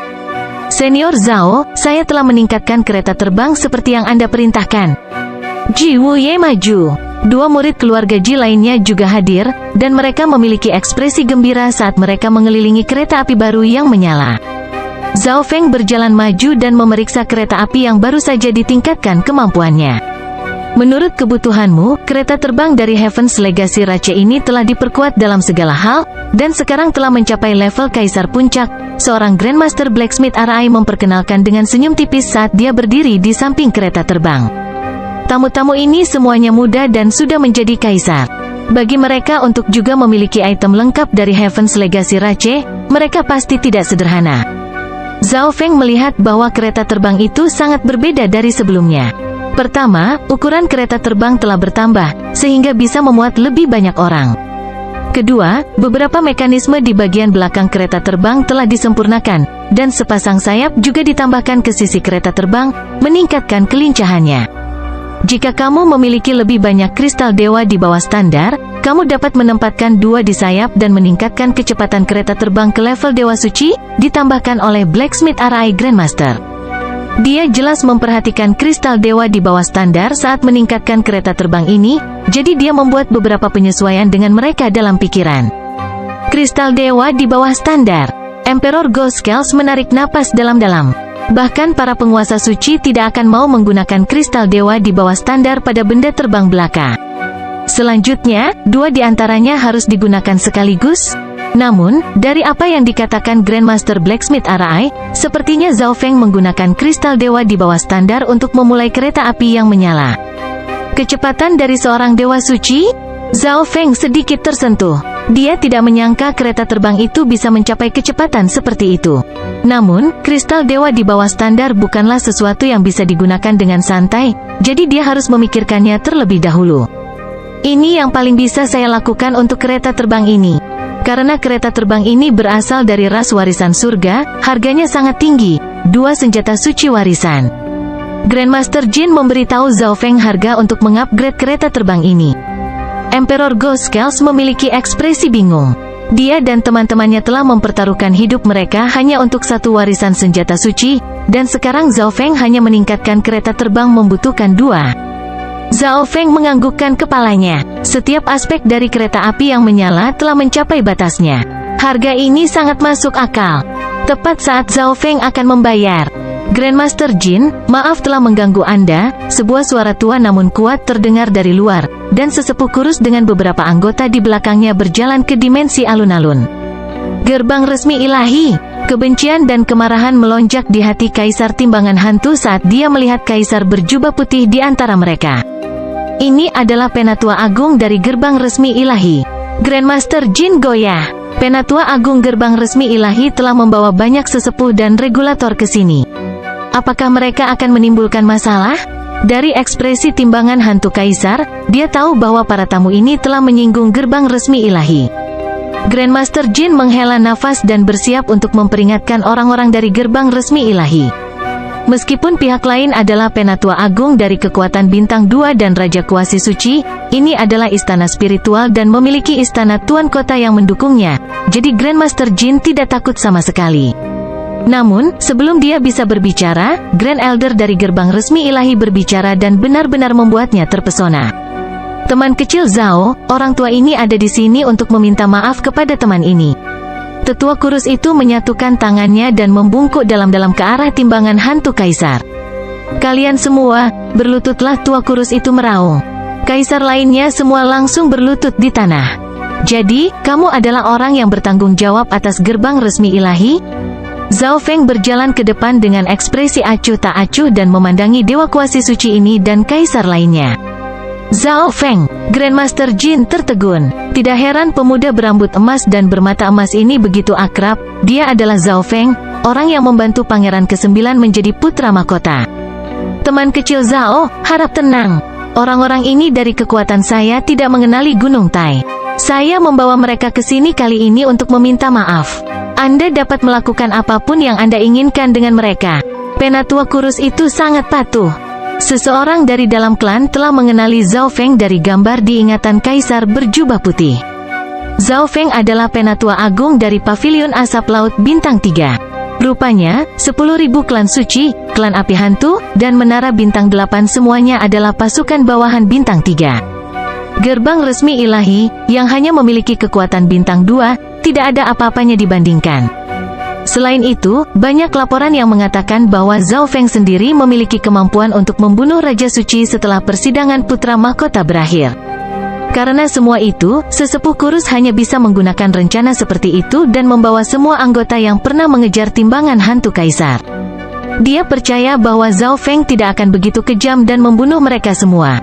Senior Zhao, saya telah meningkatkan kereta terbang seperti yang Anda perintahkan. Ji Wuye maju. 2 murid keluarga Ji lainnya juga hadir, dan mereka memiliki ekspresi gembira saat mereka mengelilingi kereta api baru yang menyala. Zhao Feng berjalan maju dan memeriksa kereta api yang baru saja ditingkatkan kemampuannya. Menurut kebutuhanmu, kereta terbang dari Heaven's Legacy Rache ini telah diperkuat dalam segala hal, dan sekarang telah mencapai level Kaisar Puncak. Seorang Grandmaster Blacksmith RI memperkenalkan dengan senyum tipis saat dia berdiri di samping kereta terbang. Tamu-tamu ini semuanya muda dan sudah menjadi kaisar. Bagi mereka untuk juga memiliki item lengkap dari Heaven's Legacy Rache, mereka pasti tidak sederhana. Zhao Feng melihat bahwa kereta terbang itu sangat berbeda dari sebelumnya. Pertama, ukuran kereta terbang telah bertambah, sehingga bisa memuat lebih banyak orang. Kedua, beberapa mekanisme di bagian belakang kereta terbang telah disempurnakan, dan sepasang sayap juga ditambahkan ke sisi kereta terbang, meningkatkan kelincahannya. Jika kamu memiliki lebih banyak kristal dewa di bawah standar, kamu dapat menempatkan 2 di sayap dan meningkatkan kecepatan kereta terbang ke level Dewa Suci, ditambahkan oleh Blacksmith RI Grandmaster. Dia jelas memperhatikan kristal dewa di bawah standar saat meningkatkan kereta terbang ini, jadi dia membuat beberapa penyesuaian dengan mereka dalam pikiran. Kristal dewa di bawah standar. Emperor Ghost Scales menarik napas dalam-dalam. Bahkan para penguasa suci tidak akan mau menggunakan kristal dewa di bawah standar pada benda terbang belaka. Selanjutnya, 2 di antaranya harus digunakan sekaligus. Namun, dari apa yang dikatakan Grandmaster Blacksmith RI, sepertinya Zhao Feng menggunakan kristal dewa di bawah standar untuk memulai kereta api yang menyala. Kecepatan dari seorang dewa suci? Zhao Feng sedikit tersentuh. Dia tidak menyangka kereta terbang itu bisa mencapai kecepatan seperti itu. Namun, kristal dewa di bawah standar bukanlah sesuatu yang bisa digunakan dengan santai, jadi dia harus memikirkannya terlebih dahulu. Ini yang paling bisa saya lakukan untuk kereta terbang ini. Karena kereta terbang ini berasal dari ras warisan surga, harganya sangat tinggi, 2 senjata suci warisan. Grandmaster Jin memberitahu Zhao Feng harga untuk mengupgrade kereta terbang ini. Emperor Ghost Scales memiliki ekspresi bingung. Dia dan teman-temannya telah mempertaruhkan hidup mereka hanya untuk 1 warisan senjata suci, dan sekarang Zhao Feng hanya meningkatkan kereta terbang membutuhkan 2. Zhao Feng menganggukkan kepalanya. Setiap aspek dari kereta api yang menyala telah mencapai batasnya. Harga ini sangat masuk akal. Tepat saat Zhao Feng akan membayar. Grandmaster Jin, maaf telah mengganggu Anda, sebuah suara tua namun kuat terdengar dari luar, dan sesepuh kurus dengan beberapa anggota di belakangnya berjalan ke dimensi alun-alun. Gerbang resmi ilahi. Kebencian dan kemarahan melonjak di hati Kaisar Timbangan Hantu saat dia melihat Kaisar berjubah putih di antara mereka. Ini adalah Penatua Agung dari Gerbang Resmi Ilahi, Grandmaster Jin Goyah. Penatua Agung Gerbang Resmi Ilahi telah membawa banyak sesepuh dan regulator ke sini. Apakah mereka akan menimbulkan masalah? Dari ekspresi timbangan hantu kaisar, dia tahu bahwa para tamu ini telah menyinggung Gerbang Resmi Ilahi. Grandmaster Jin menghela nafas dan bersiap untuk memperingatkan orang-orang dari Gerbang Resmi Ilahi. Meskipun pihak lain adalah Penatua Agung dari kekuatan Bintang 2 dan Raja Kuasi Suci, ini adalah istana spiritual dan memiliki istana Tuan Kota yang mendukungnya, jadi Grandmaster Jin tidak takut sama sekali. Namun, sebelum dia bisa berbicara, Grand Elder dari Gerbang Resmi Ilahi berbicara dan benar-benar membuatnya terpesona. Teman kecil Zhao, orang tua ini ada di sini untuk meminta maaf kepada teman ini. Tetua kurus itu menyatukan tangannya dan membungkuk dalam-dalam ke arah timbangan hantu kaisar. Kalian semua, berlututlah, tua kurus itu meraung. Kaisar lainnya semua langsung berlutut di tanah. Jadi, kamu adalah orang yang bertanggung jawab atas Gerbang Resmi Ilahi? Zhao Feng berjalan ke depan dengan ekspresi acuh tak acuh dan memandangi Dewa Kuasi Suci ini dan kaisar lainnya. Zhao Feng, Grandmaster Jin tertegun. Tidak heran pemuda berambut emas dan bermata emas ini begitu akrab. Dia adalah Zhao Feng, orang yang membantu Pangeran ke-9 menjadi putra mahkota. Teman kecil Zhao, harap tenang. Orang-orang ini dari kekuatan saya tidak mengenali Gunung Tai. Saya membawa mereka ke sini kali ini untuk meminta maaf. Anda dapat melakukan apapun yang Anda inginkan dengan mereka. Penatua kurus itu sangat patuh. Seseorang dari dalam klan telah mengenali Zhao Feng dari gambar di ingatan kaisar berjubah putih. Zhao Feng adalah Penatua Agung dari Pavilion Asap Laut Bintang 3. Rupanya, 10.000 klan suci, klan api hantu, dan menara bintang 8 semuanya adalah pasukan bawahan bintang 3. Gerbang Resmi Ilahi, yang hanya memiliki kekuatan bintang 2, tidak ada apa-apanya dibandingkan. Selain itu, banyak laporan yang mengatakan bahwa Zhao Feng sendiri memiliki kemampuan untuk membunuh Raja Suci setelah persidangan putra mahkota berakhir. Karena semua itu, sesepuh kurus hanya bisa menggunakan rencana seperti itu dan membawa semua anggota yang pernah mengejar timbangan hantu kaisar. Dia percaya bahwa Zhao Feng tidak akan begitu kejam dan membunuh mereka semua.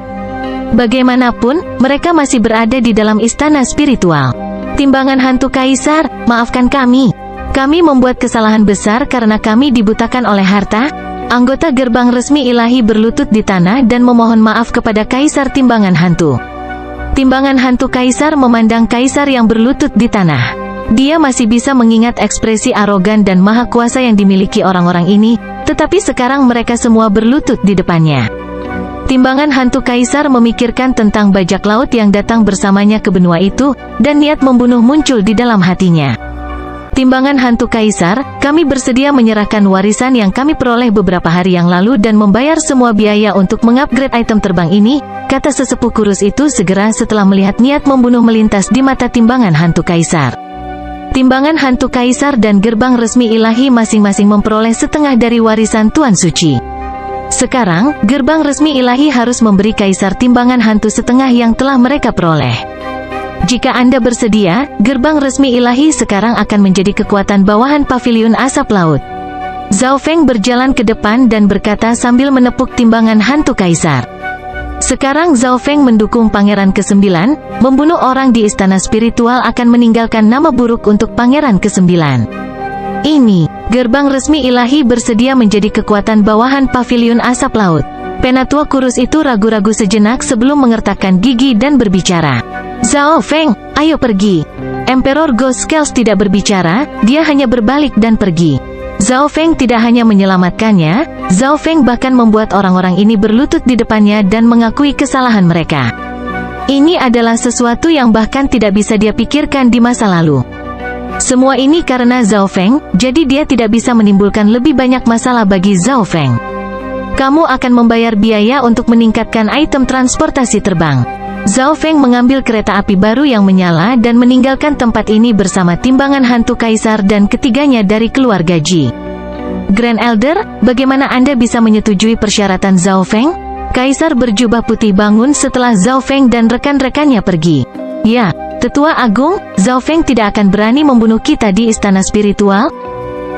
Bagaimanapun, mereka masih berada di dalam istana spiritual. Timbangan hantu kaisar, maafkan kami. Kami membuat kesalahan besar karena kami dibutakan oleh harta. Anggota Gerbang Resmi Ilahi berlutut di tanah dan memohon maaf kepada Kaisar Timbangan Hantu. Timbangan Hantu Kaisar memandang Kaisar yang berlutut di tanah. Dia masih bisa mengingat ekspresi arogan dan maha kuasa yang dimiliki orang-orang ini, tetapi sekarang mereka semua berlutut di depannya. Timbangan Hantu Kaisar memikirkan tentang bajak laut yang datang bersamanya ke benua itu, dan niat membunuh muncul di dalam hatinya. Timbangan Hantu Kaisar, kami bersedia menyerahkan warisan yang kami peroleh beberapa hari yang lalu dan membayar semua biaya untuk mengupgrade item terbang ini, kata sesepuh kurus itu segera setelah melihat niat membunuh melintas di mata Timbangan Hantu Kaisar. Timbangan Hantu Kaisar dan Gerbang Resmi Ilahi masing-masing memperoleh setengah dari warisan Tuan Suci. Sekarang, Gerbang Resmi Ilahi harus memberi Kaisar Timbangan Hantu setengah yang telah mereka peroleh. Jika Anda bersedia, Gerbang Resmi Ilahi sekarang akan menjadi kekuatan bawahan Pavilion Asap Laut. Zhao Feng berjalan ke depan dan berkata sambil menepuk Timbangan Hantu Kaisar. Sekarang Zhao Feng mendukung Pangeran ke-9, membunuh orang di istana spiritual akan meninggalkan nama buruk untuk Pangeran ke-9. Ini, Gerbang Resmi Ilahi bersedia menjadi kekuatan bawahan Pavilion Asap Laut. Penatua kurus itu ragu-ragu sejenak sebelum mengertakkan gigi dan berbicara. Zhao Feng, ayo pergi. Emperor Ghost Scales tidak berbicara, dia hanya berbalik dan pergi. Zhao Feng tidak hanya menyelamatkannya, Zhao Feng bahkan membuat orang-orang ini berlutut di depannya dan mengakui kesalahan mereka. Ini adalah sesuatu yang bahkan tidak bisa dia pikirkan di masa lalu. Semua ini karena Zhao Feng, jadi dia tidak bisa menimbulkan lebih banyak masalah bagi Zhao Feng. Kamu akan membayar biaya untuk meningkatkan item transportasi terbang. Zhao Feng mengambil kereta api baru yang menyala dan meninggalkan tempat ini bersama Timbangan Hantu Kaisar dan ketiganya dari keluarga Ji. Grand Elder, bagaimana Anda bisa menyetujui persyaratan Zhao Feng? Kaisar berjubah putih bangun setelah Zhao Feng dan rekan-rekannya pergi. Ya, Tetua Agung, Zhao Feng tidak akan berani membunuh kita di istana spiritual?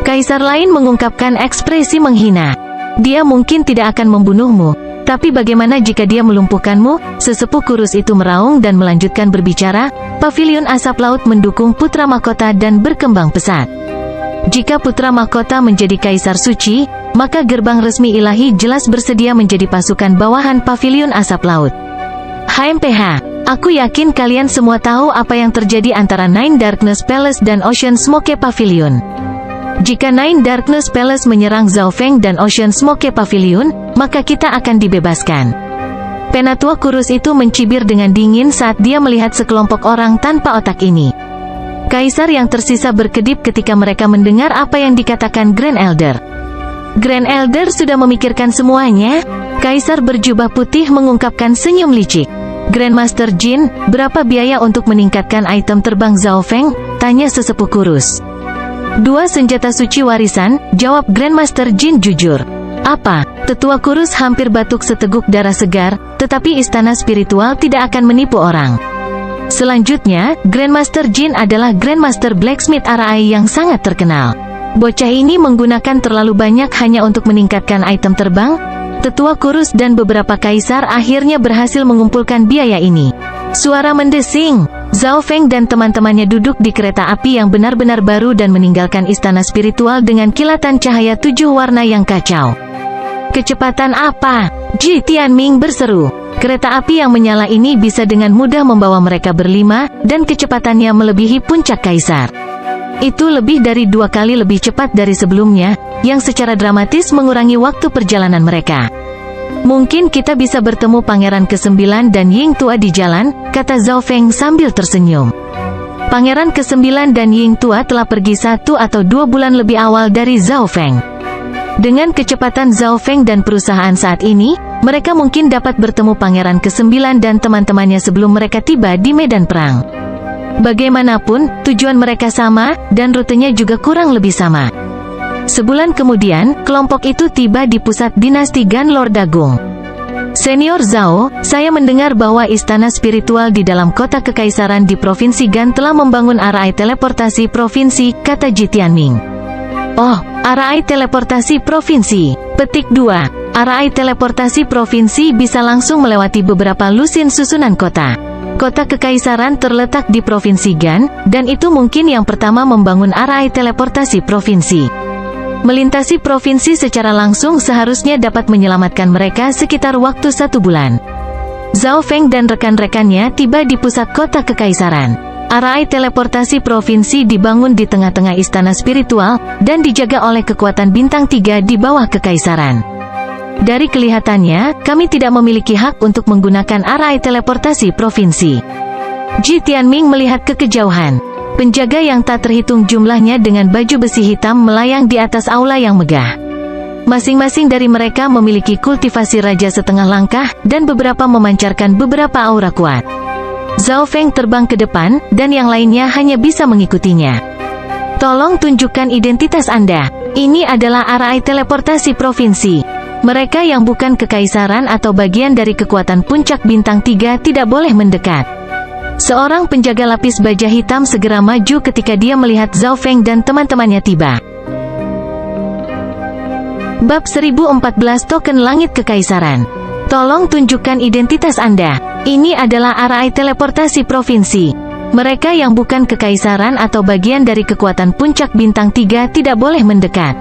Kaisar lain mengungkapkan ekspresi menghina. Dia mungkin tidak akan membunuhmu. Tapi bagaimana jika dia melumpuhkanmu? Sesepuh kurus itu meraung dan melanjutkan berbicara. Paviliun asap laut mendukung putra mahkota dan berkembang pesat. Jika putra mahkota menjadi kaisar suci, maka gerbang resmi ilahi jelas bersedia menjadi pasukan bawahan paviliun asap laut. HMPH, aku yakin kalian semua tahu apa yang terjadi antara Nine Darkness Palace dan Ocean Smoke Pavilion. Jika Nine Darkness Palace menyerang Zhao Feng dan Ocean Smoke Pavilion, maka kita akan dibebaskan. Penatua kurus itu mencibir dengan dingin saat dia melihat sekelompok orang tanpa otak ini. Kaisar yang tersisa berkedip ketika mereka mendengar apa yang dikatakan Grand Elder. Grand Elder sudah memikirkan semuanya. Kaisar berjubah putih mengungkapkan senyum licik. Grandmaster Jin, berapa biaya untuk meningkatkan item terbang Zhao Feng? Tanya sesepuh kurus. 2 senjata suci warisan, jawab Grandmaster Jin jujur. Apa? Tetua kurus hampir batuk seteguk darah segar, tetapi istana spiritual tidak akan menipu orang. Selanjutnya, Grandmaster Jin adalah Grandmaster Blacksmith Arai yang sangat terkenal. Bocah ini menggunakan terlalu banyak hanya untuk meningkatkan item terbang. Tetua kurus dan beberapa kaisar akhirnya berhasil mengumpulkan biaya ini. Suara mendesing. Zhao Feng dan teman-temannya duduk di kereta api yang benar-benar baru dan meninggalkan istana spiritual dengan kilatan cahaya 7 warna yang kacau. Kecepatan apa? Ji Tianming berseru. Kereta api yang menyala ini bisa dengan mudah membawa mereka berlima, dan kecepatannya melebihi puncak kaisar. Itu lebih dari 2 kali lebih cepat dari sebelumnya, yang secara dramatis mengurangi waktu perjalanan mereka. Mungkin kita bisa bertemu Pangeran ke-9 dan Ying Tua di jalan, kata Zhao Feng sambil tersenyum. Pangeran ke-9 dan Ying Tua telah pergi 1 atau 2 bulan lebih awal dari Zhao Feng. Dengan kecepatan Zhao Feng dan perusahaan saat ini, mereka mungkin dapat bertemu Pangeran ke-9 dan teman-temannya sebelum mereka tiba di medan perang. Bagaimanapun, tujuan mereka sama, dan rutenya juga kurang lebih sama. Sebulan kemudian, kelompok itu tiba di pusat dinasti Gan Lord Agung. Senior Zhao, saya mendengar bahwa istana spiritual di dalam kota kekaisaran di Provinsi Gan telah membangun arai teleportasi provinsi, kata Ji Tianming. Oh, arai teleportasi provinsi. Petik 2. Arai teleportasi provinsi bisa langsung melewati beberapa lusin susunan kota. Kota kekaisaran terletak di Provinsi Gan, dan itu mungkin yang pertama membangun arai teleportasi provinsi. Melintasi provinsi secara langsung seharusnya dapat menyelamatkan mereka sekitar waktu 1 bulan. Zhao Feng dan rekan-rekannya tiba di pusat kota kekaisaran. Arai teleportasi provinsi dibangun di tengah-tengah istana spiritual, dan dijaga oleh kekuatan bintang 3 di bawah kekaisaran. Dari kelihatannya, kami tidak memiliki hak untuk menggunakan arai teleportasi provinsi. Ji Tianming melihat ke kejauhan. Penjaga yang tak terhitung jumlahnya dengan baju besi hitam melayang di atas aula yang megah. Masing-masing dari mereka memiliki kultivasi raja setengah langkah, dan beberapa memancarkan beberapa aura kuat. Zhao Feng terbang ke depan, dan yang lainnya hanya bisa mengikutinya. Tolong tunjukkan identitas Anda. Ini adalah arai teleportasi provinsi. Mereka yang bukan kekaisaran atau bagian dari kekuatan puncak bintang 3 tidak boleh mendekat. Seorang penjaga lapis baja hitam segera maju ketika dia melihat Zhao Feng dan teman-temannya tiba. Bab 1014 Token Langit Kekaisaran. Tolong tunjukkan identitas Anda. Ini adalah arai teleportasi provinsi. Mereka yang bukan kekaisaran atau bagian dari kekuatan puncak bintang 3 tidak boleh mendekat.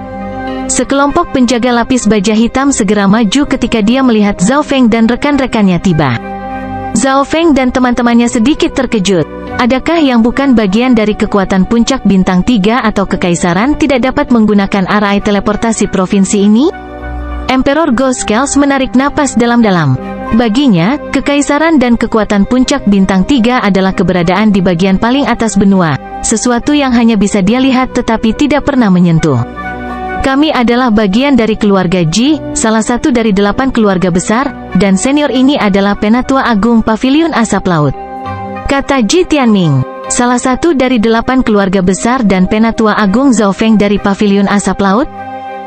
Sekelompok penjaga lapis baja hitam segera maju ketika dia melihat Zhao Feng dan rekan-rekannya tiba. Zhao Feng dan teman-temannya sedikit terkejut. Adakah yang bukan bagian dari kekuatan puncak bintang 3 atau kekaisaran tidak dapat menggunakan arai teleportasi provinsi ini? Emperor Goskels menarik napas dalam-dalam. Baginya, kekaisaran dan kekuatan puncak bintang 3 adalah keberadaan di bagian paling atas benua, sesuatu yang hanya bisa dia lihat tetapi tidak pernah menyentuh. Kami adalah bagian dari keluarga Ji, salah satu dari 8 keluarga besar, dan senior ini adalah Penatua Agung Paviliun Asap Laut, kata Ji Tianming. Salah satu dari 8 keluarga besar dan Penatua Agung Zhao Feng dari Paviliun Asap Laut.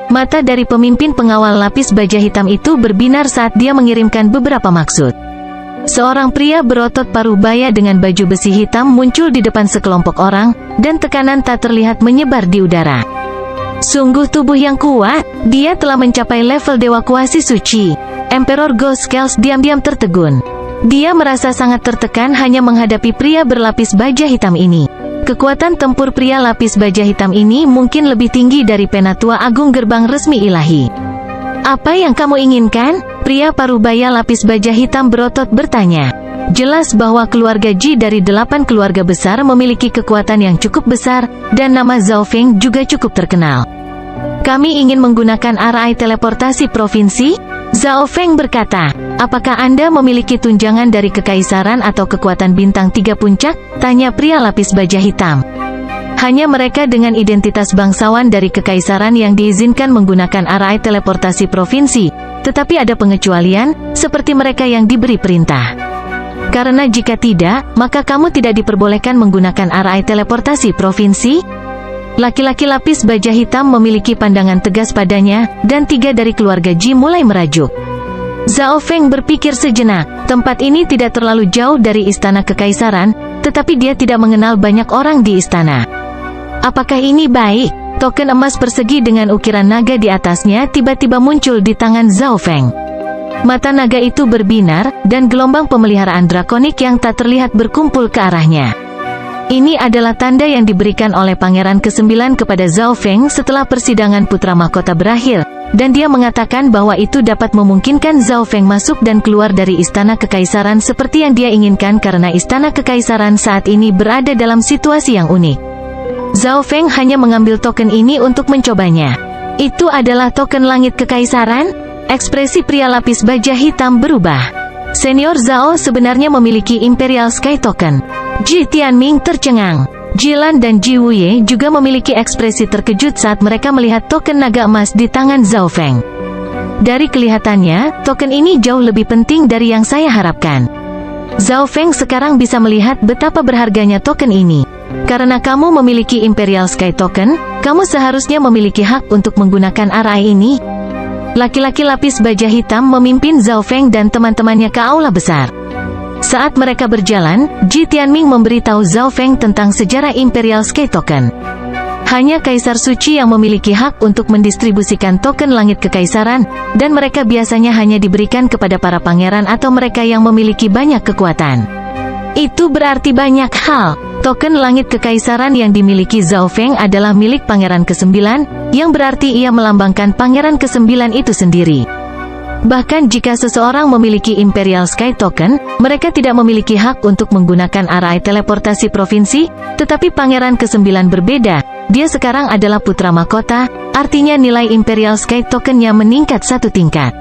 Mata dari pemimpin pengawal lapis baja hitam itu berbinar saat dia mengirimkan beberapa maksud. Seorang pria berotot parubaya dengan baju besi hitam muncul di depan sekelompok orang, dan tekanan tak terlihat menyebar di udara. Sungguh tubuh yang kuat, dia telah mencapai level Dewa Kuasi Suci. Emperor Ghost Scales diam-diam tertegun. Dia merasa sangat tertekan hanya menghadapi pria berlapis baja hitam ini. Kekuatan tempur pria lapis baja hitam ini mungkin lebih tinggi dari Penatua Agung Gerbang Resmi Ilahi. Apa yang kamu inginkan? Pria parubaya lapis baja hitam berotot bertanya. Jelas bahwa keluarga Ji dari 8 keluarga besar memiliki kekuatan yang cukup besar, dan nama Zhao Feng juga cukup terkenal. Kami ingin menggunakan arai teleportasi provinsi? Zhao Feng berkata, apakah Anda memiliki tunjangan dari kekaisaran atau kekuatan bintang 3 puncak? Tanya pria lapis baja hitam. Hanya mereka dengan identitas bangsawan dari kekaisaran yang diizinkan menggunakan arai teleportasi provinsi, tetapi ada pengecualian, seperti mereka yang diberi perintah. Karena jika tidak, maka kamu tidak diperbolehkan menggunakan arai teleportasi provinsi? Laki-laki lapis baja hitam memiliki pandangan tegas padanya, dan 3 dari keluarga Ji mulai merajuk. Zhao Feng berpikir sejenak, tempat ini tidak terlalu jauh dari istana kekaisaran, tetapi dia tidak mengenal banyak orang di istana. Apakah ini baik? Token emas persegi dengan ukiran naga di atasnya tiba-tiba muncul di tangan Zhao Feng. Mata naga itu berbinar, dan gelombang pemeliharaan drakonik yang tak terlihat berkumpul ke arahnya. Ini adalah tanda yang diberikan oleh Pangeran ke-9 kepada Zhao Feng setelah persidangan Putra Mahkota berakhir, dan dia mengatakan bahwa itu dapat memungkinkan Zhao Feng masuk dan keluar dari Istana Kekaisaran seperti yang dia inginkan karena Istana Kekaisaran saat ini berada dalam situasi yang unik. Zhao Feng hanya mengambil token ini untuk mencobanya. Itu adalah token langit kekaisaran? Ekspresi pria lapis baja hitam berubah. Senior Zhao sebenarnya memiliki Imperial Sky Token. Ji Tianming tercengang. Jilan dan Ji Wuye juga memiliki ekspresi terkejut saat mereka melihat token naga emas di tangan Zhao Feng. Dari kelihatannya, token ini jauh lebih penting dari yang saya harapkan. Zhao Feng sekarang bisa melihat betapa berharganya token ini. Karena kamu memiliki Imperial Sky Token, kamu seharusnya memiliki hak untuk menggunakan arai ini. Laki-laki lapis baja hitam memimpin Zhao Feng dan teman-temannya ke aula besar. Saat mereka berjalan, Ji Tianming memberitahu Zhao Feng tentang sejarah Imperial Sky Token. Hanya Kaisar Suci yang memiliki hak untuk mendistribusikan token langit kekaisaran, dan mereka biasanya hanya diberikan kepada para pangeran atau mereka yang memiliki banyak kekuatan. Itu berarti banyak hal. Token langit kekaisaran yang dimiliki Zhao Feng adalah milik Pangeran ke-9, yang berarti ia melambangkan Pangeran ke-9 itu sendiri. Bahkan jika seseorang memiliki Imperial Sky Token, mereka tidak memiliki hak untuk menggunakan arai teleportasi provinsi, tetapi Pangeran ke-9 berbeda. Dia sekarang adalah Putra Mahkota, artinya nilai Imperial Sky Token-nya meningkat 1 tingkat.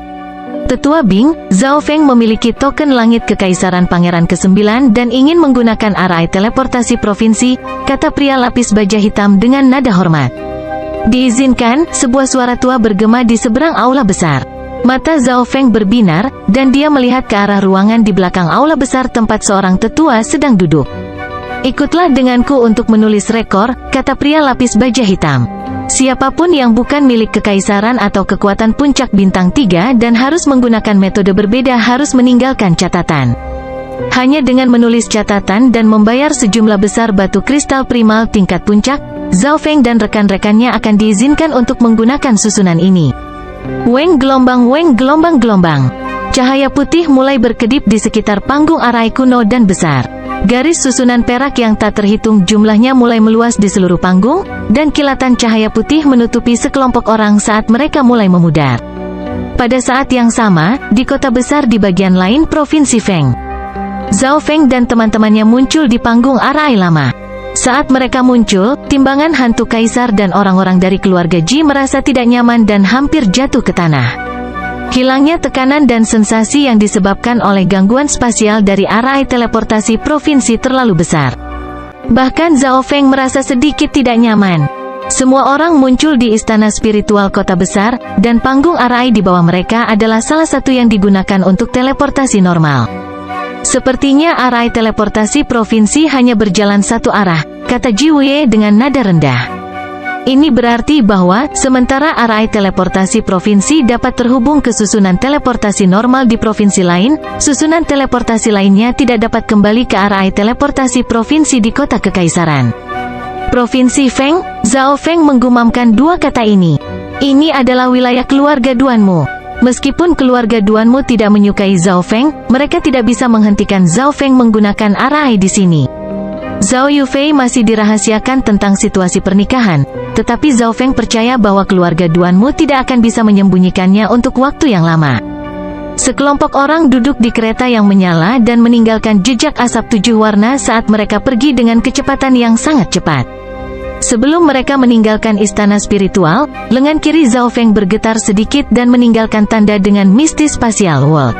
Tetua Bing, Zhao Feng memiliki token langit kekaisaran Pangeran ke-9 dan ingin menggunakan arai teleportasi provinsi, kata pria lapis baja hitam dengan nada hormat. Diizinkan, sebuah suara tua bergema di seberang aula besar. Mata Zhao Feng berbinar, dan dia melihat ke arah ruangan di belakang aula besar tempat seorang tetua sedang duduk. Ikutlah denganku untuk menulis rekor, kata pria lapis baja hitam. Siapapun yang bukan milik kekaisaran atau kekuatan puncak bintang 3 dan harus menggunakan metode berbeda harus meninggalkan catatan. Hanya dengan menulis catatan dan membayar sejumlah besar batu kristal primal tingkat puncak, Zhao Feng dan rekan-rekannya akan diizinkan untuk menggunakan susunan ini. Weng gelombang, gelombang. Cahaya putih mulai berkedip di sekitar panggung arai kuno dan besar. Garis susunan perak yang tak terhitung jumlahnya mulai meluas di seluruh panggung, dan kilatan cahaya putih menutupi sekelompok orang saat mereka mulai memudar. Pada saat yang sama, di kota besar di bagian lain Provinsi Feng, Zhao Feng dan teman-temannya muncul di panggung arai lama. Saat mereka muncul, timbangan hantu kaisar dan orang-orang dari keluarga Ji merasa tidak nyaman dan hampir jatuh ke tanah. Hilangnya tekanan dan sensasi yang disebabkan oleh gangguan spasial dari arai teleportasi provinsi terlalu besar. Bahkan Zhao Feng merasa sedikit tidak nyaman. Semua orang muncul di istana spiritual kota besar, dan panggung arai di bawah mereka adalah salah satu yang digunakan untuk teleportasi normal. Sepertinya arai teleportasi provinsi hanya berjalan satu arah, kata Ji Wuye dengan nada rendah. Ini berarti bahwa, sementara arai teleportasi provinsi dapat terhubung ke susunan teleportasi normal di provinsi lain, susunan teleportasi lainnya tidak dapat kembali ke arai teleportasi provinsi di kota kekaisaran. Provinsi Feng, Zhao Feng menggumamkan dua kata ini. Ini adalah wilayah keluarga Duanmu. Meskipun keluarga Duanmu tidak menyukai Zhao Feng, mereka tidak bisa menghentikan Zhao Feng menggunakan arai di sini. Zhao Yufei masih dirahasiakan tentang situasi pernikahan, tetapi Zhao Feng percaya bahwa keluarga Duanmu tidak akan bisa menyembunyikannya untuk waktu yang lama. Sekelompok orang duduk di kereta yang menyala dan meninggalkan jejak asap 7 warna saat mereka pergi dengan kecepatan yang sangat cepat. Sebelum mereka meninggalkan istana spiritual, lengan kiri Zhao Feng bergetar sedikit dan meninggalkan tanda dengan Misty Spatial World.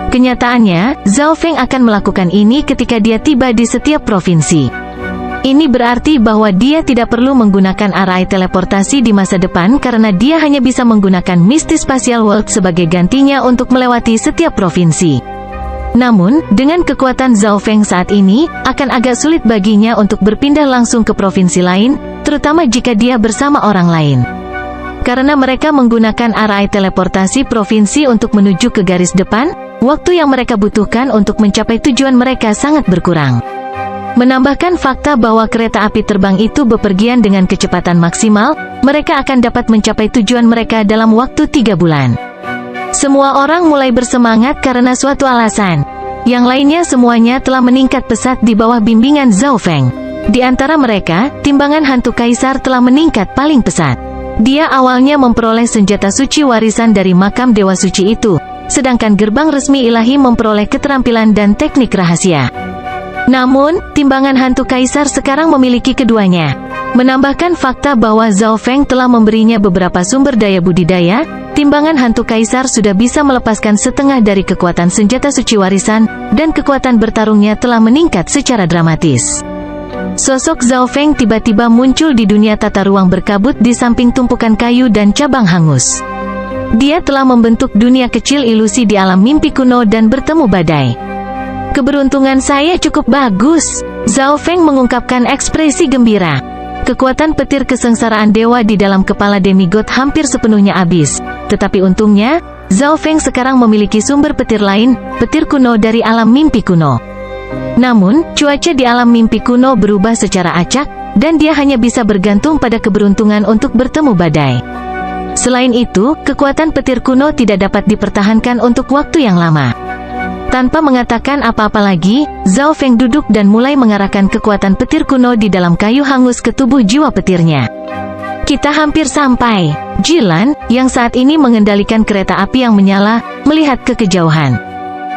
Kenyataannya, Zhao Feng akan melakukan ini ketika dia tiba di setiap provinsi. Ini berarti bahwa dia tidak perlu menggunakan arai teleportasi di masa depan karena dia hanya bisa menggunakan Misty Spatial World sebagai gantinya untuk melewati setiap provinsi. Namun, dengan kekuatan Zhao Feng saat ini, akan agak sulit baginya untuk berpindah langsung ke provinsi lain, terutama jika dia bersama orang lain. Karena mereka menggunakan arai teleportasi provinsi untuk menuju ke garis depan, waktu yang mereka butuhkan untuk mencapai tujuan mereka sangat berkurang. Menambahkan fakta bahwa kereta api terbang itu bepergian dengan kecepatan maksimal, mereka akan dapat mencapai tujuan mereka dalam waktu 3 bulan. Semua orang mulai bersemangat karena suatu alasan. Yang lainnya semuanya telah meningkat pesat di bawah bimbingan Zhao Feng. Di antara mereka, timbangan hantu kaisar telah meningkat paling pesat. Dia awalnya memperoleh senjata suci warisan dari makam dewa suci itu, sedangkan gerbang resmi ilahi memperoleh keterampilan dan teknik rahasia. Namun, timbangan hantu kaisar sekarang memiliki keduanya. Menambahkan fakta bahwa Zhao Feng telah memberinya beberapa sumber daya budidaya, timbangan hantu kaisar sudah bisa melepaskan setengah dari kekuatan senjata suci warisan, dan kekuatan bertarungnya telah meningkat secara dramatis. Sosok Zhao Feng tiba-tiba muncul di dunia tata ruang berkabut di samping tumpukan kayu dan cabang hangus. Dia telah membentuk dunia kecil ilusi di alam mimpi kuno dan bertemu badai. Keberuntungan saya cukup bagus. Zhao Feng mengungkapkan ekspresi gembira. Kekuatan petir kesengsaraan dewa di dalam kepala demigod hampir sepenuhnya habis. Tetapi untungnya, Zhao Feng sekarang memiliki sumber petir lain, petir kuno dari alam mimpi kuno. Namun, cuaca di alam mimpi kuno berubah secara acak, dan dia hanya bisa bergantung pada keberuntungan untuk bertemu badai. Selain itu, kekuatan petir kuno tidak dapat dipertahankan untuk waktu yang lama. Tanpa mengatakan apa-apa lagi, Zhao Feng duduk dan mulai mengarahkan kekuatan petir kuno di dalam kayu hangus ke tubuh jiwa petirnya. Kita hampir sampai. Jilan, yang saat ini mengendalikan kereta api yang menyala, melihat ke kejauhan.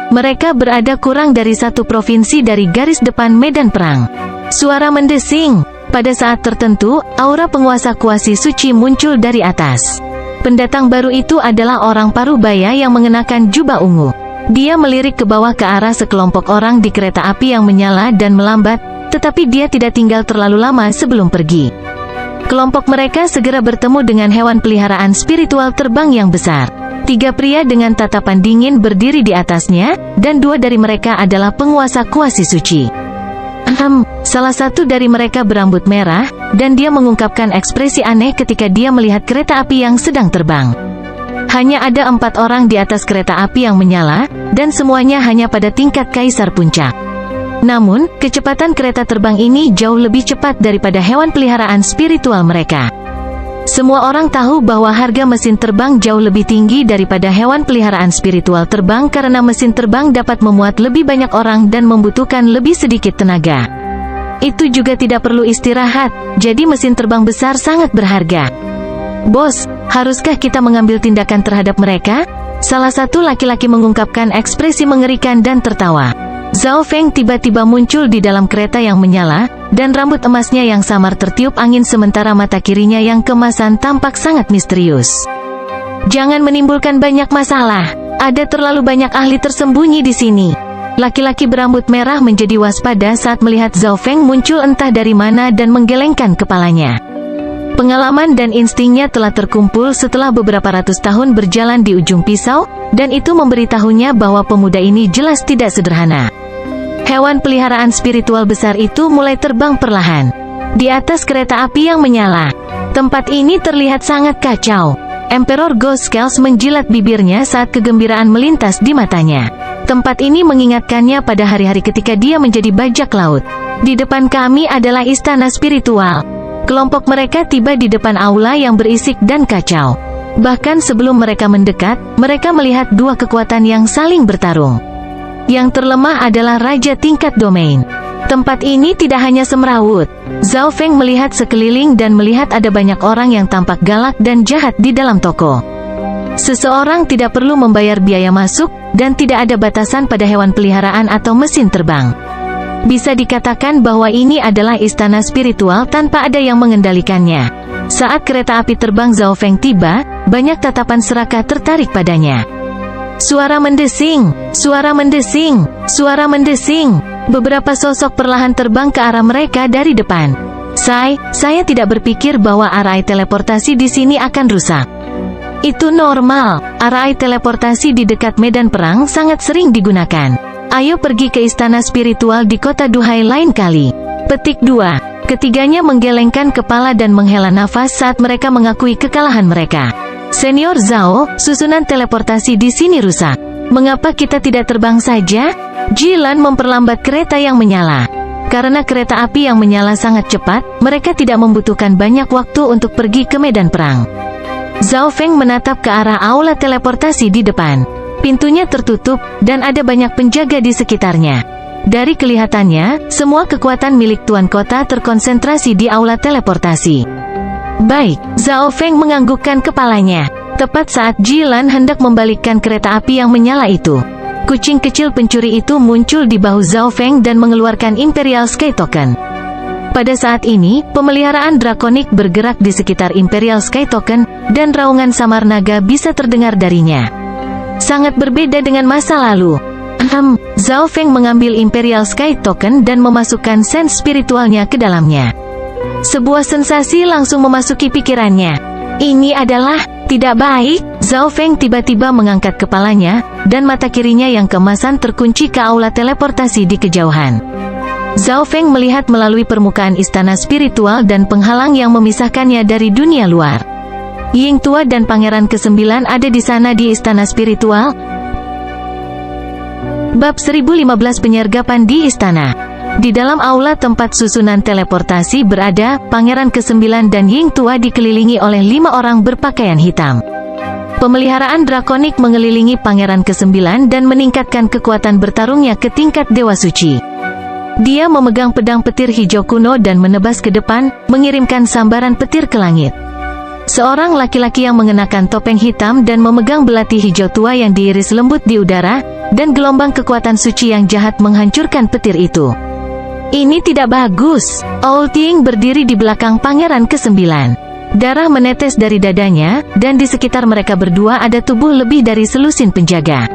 Mereka berada kurang dari 1 provinsi dari garis depan medan perang. Suara mendesing. Pada saat tertentu, aura penguasa kuasi suci muncul dari atas. Pendatang baru itu adalah orang Parubaya yang mengenakan jubah ungu. Dia melirik ke bawah ke arah sekelompok orang di kereta api yang menyala dan melambat, tetapi dia tidak tinggal terlalu lama sebelum pergi. Kelompok mereka segera bertemu dengan hewan peliharaan spiritual terbang yang besar. 3 pria dengan tatapan dingin berdiri di atasnya, dan 2 dari mereka adalah penguasa kuasi suci. Salah satu dari mereka berambut merah, dan dia mengungkapkan ekspresi aneh ketika dia melihat kereta api yang sedang terbang. Hanya ada 4 orang di atas kereta api yang menyala, dan semuanya hanya pada tingkat kaisar puncak. Namun, kecepatan kereta terbang ini jauh lebih cepat daripada hewan peliharaan spiritual mereka. Semua orang tahu bahwa harga mesin terbang jauh lebih tinggi daripada hewan peliharaan spiritual terbang karena mesin terbang dapat memuat lebih banyak orang dan membutuhkan lebih sedikit tenaga. Itu juga tidak perlu istirahat, jadi mesin terbang besar sangat berharga. Bos, haruskah kita mengambil tindakan terhadap mereka? Salah satu laki-laki mengungkapkan ekspresi mengerikan dan tertawa. Zhao Feng tiba-tiba muncul di dalam kereta yang menyala, dan rambut emasnya yang samar tertiup angin sementara mata kirinya yang kemasan tampak sangat misterius. Jangan menimbulkan banyak masalah. Ada terlalu banyak ahli tersembunyi di sini. Laki-laki berambut merah menjadi waspada saat melihat Zhao Feng muncul entah dari mana dan menggelengkan kepalanya. Pengalaman dan instingnya telah terkumpul setelah beberapa ratus tahun berjalan di ujung pisau, dan itu memberitahunya bahwa pemuda ini jelas tidak sederhana. Hewan peliharaan spiritual besar itu mulai terbang perlahan di atas kereta api yang menyala. Tempat ini terlihat sangat kacau. Emperor Ghostscales menjilat bibirnya saat kegembiraan melintas di matanya. Tempat ini mengingatkannya pada hari-hari ketika dia menjadi bajak laut. Di depan kami adalah istana spiritual. Kelompok mereka tiba di depan aula yang berisik dan kacau. Bahkan sebelum mereka mendekat, mereka melihat dua kekuatan yang saling bertarung. Yang terlemah adalah Raja tingkat domain. Tempat ini tidak hanya semrawut. Zhao Feng melihat sekeliling dan melihat ada banyak orang yang tampak galak dan jahat di dalam toko. Seseorang tidak perlu membayar biaya masuk, dan tidak ada batasan pada hewan peliharaan atau mesin terbang. Bisa dikatakan bahwa ini adalah istana spiritual tanpa ada yang mengendalikannya. Saat kereta api terbang Zhao Feng tiba, banyak tatapan serakah tertarik padanya. Suara mendesing, suara mendesing, suara mendesing. Beberapa sosok perlahan terbang ke arah mereka dari depan. Saya tidak berpikir bahwa arai teleportasi di sini akan rusak. Itu normal, arai teleportasi di dekat medan perang sangat sering digunakan. Ayo pergi ke istana spiritual di kota Duhai lain kali. Petik 2. Ketiganya menggelengkan kepala dan menghela nafas saat mereka mengakui kekalahan mereka. Senior Zhao, susunan teleportasi di sini rusak. Mengapa kita tidak terbang saja? Jilan memperlambat kereta yang menyala. Karena kereta api yang menyala sangat cepat, mereka tidak membutuhkan banyak waktu untuk pergi ke medan perang. Zhao Feng menatap ke arah aula teleportasi di depan. Pintunya tertutup, dan ada banyak penjaga di sekitarnya. Dari kelihatannya, semua kekuatan milik Tuan Kota terkonsentrasi di aula teleportasi. Baik, Zhao Feng menganggukkan kepalanya. Tepat saat Jilan hendak membalikkan kereta api yang menyala itu, kucing kecil pencuri itu muncul di bahu Zhao Feng dan mengeluarkan Imperial Sky Token. Pada saat ini, pemeliharaan drakonik bergerak di sekitar Imperial Sky Token, dan raungan samar naga bisa terdengar darinya. Sangat berbeda dengan masa lalu. Zhao Feng mengambil Imperial Sky Token dan memasukkan sense spiritualnya ke dalamnya. Sebuah sensasi langsung memasuki pikirannya. Ini adalah tidak baik. Zhao Feng tiba-tiba mengangkat kepalanya, dan mata kirinya yang keemasan terkunci ke aula teleportasi di kejauhan. Zhao Feng melihat melalui permukaan istana spiritual dan penghalang yang memisahkannya dari dunia luar. Ying Tua dan Pangeran ke-9 ada di sana di istana spiritual. Bab 1015 Penyergapan di istana. Di dalam aula tempat susunan teleportasi berada, Pangeran ke-9 dan Ying Tua dikelilingi oleh 5 orang berpakaian hitam. Pemeliharaan drakonik mengelilingi Pangeran ke-9 dan meningkatkan kekuatan bertarungnya ke tingkat Dewa Suci. Dia memegang pedang petir hijau kuno dan menebas ke depan, mengirimkan sambaran petir ke langit. Seorang laki-laki yang mengenakan topeng hitam dan memegang belati hijau tua yang diiris lembut di udara, dan gelombang kekuatan suci yang jahat menghancurkan petir itu. Ini tidak bagus. Old Ying berdiri di belakang Pangeran ke-9. Darah menetes dari dadanya, dan di sekitar mereka berdua ada tubuh lebih dari selusin penjaga.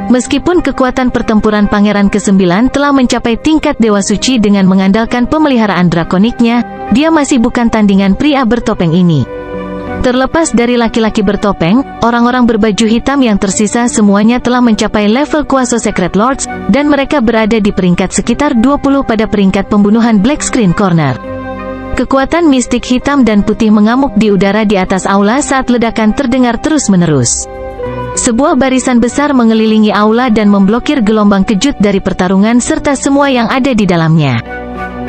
Meskipun kekuatan pertempuran Pangeran ke-9 telah mencapai tingkat Dewa Suci dengan mengandalkan pemeliharaan drakoniknya, dia masih bukan tandingan pria bertopeng ini. Terlepas dari laki-laki bertopeng, orang-orang berbaju hitam yang tersisa semuanya telah mencapai level kuasa Secret Lords, dan mereka berada di peringkat sekitar 20 pada peringkat pembunuhan Black Screen Corner. Kekuatan mistik hitam dan putih mengamuk di udara di atas aula saat ledakan terdengar terus-menerus. Sebuah barisan besar mengelilingi aula dan memblokir gelombang kejut dari pertarungan serta semua yang ada di dalamnya.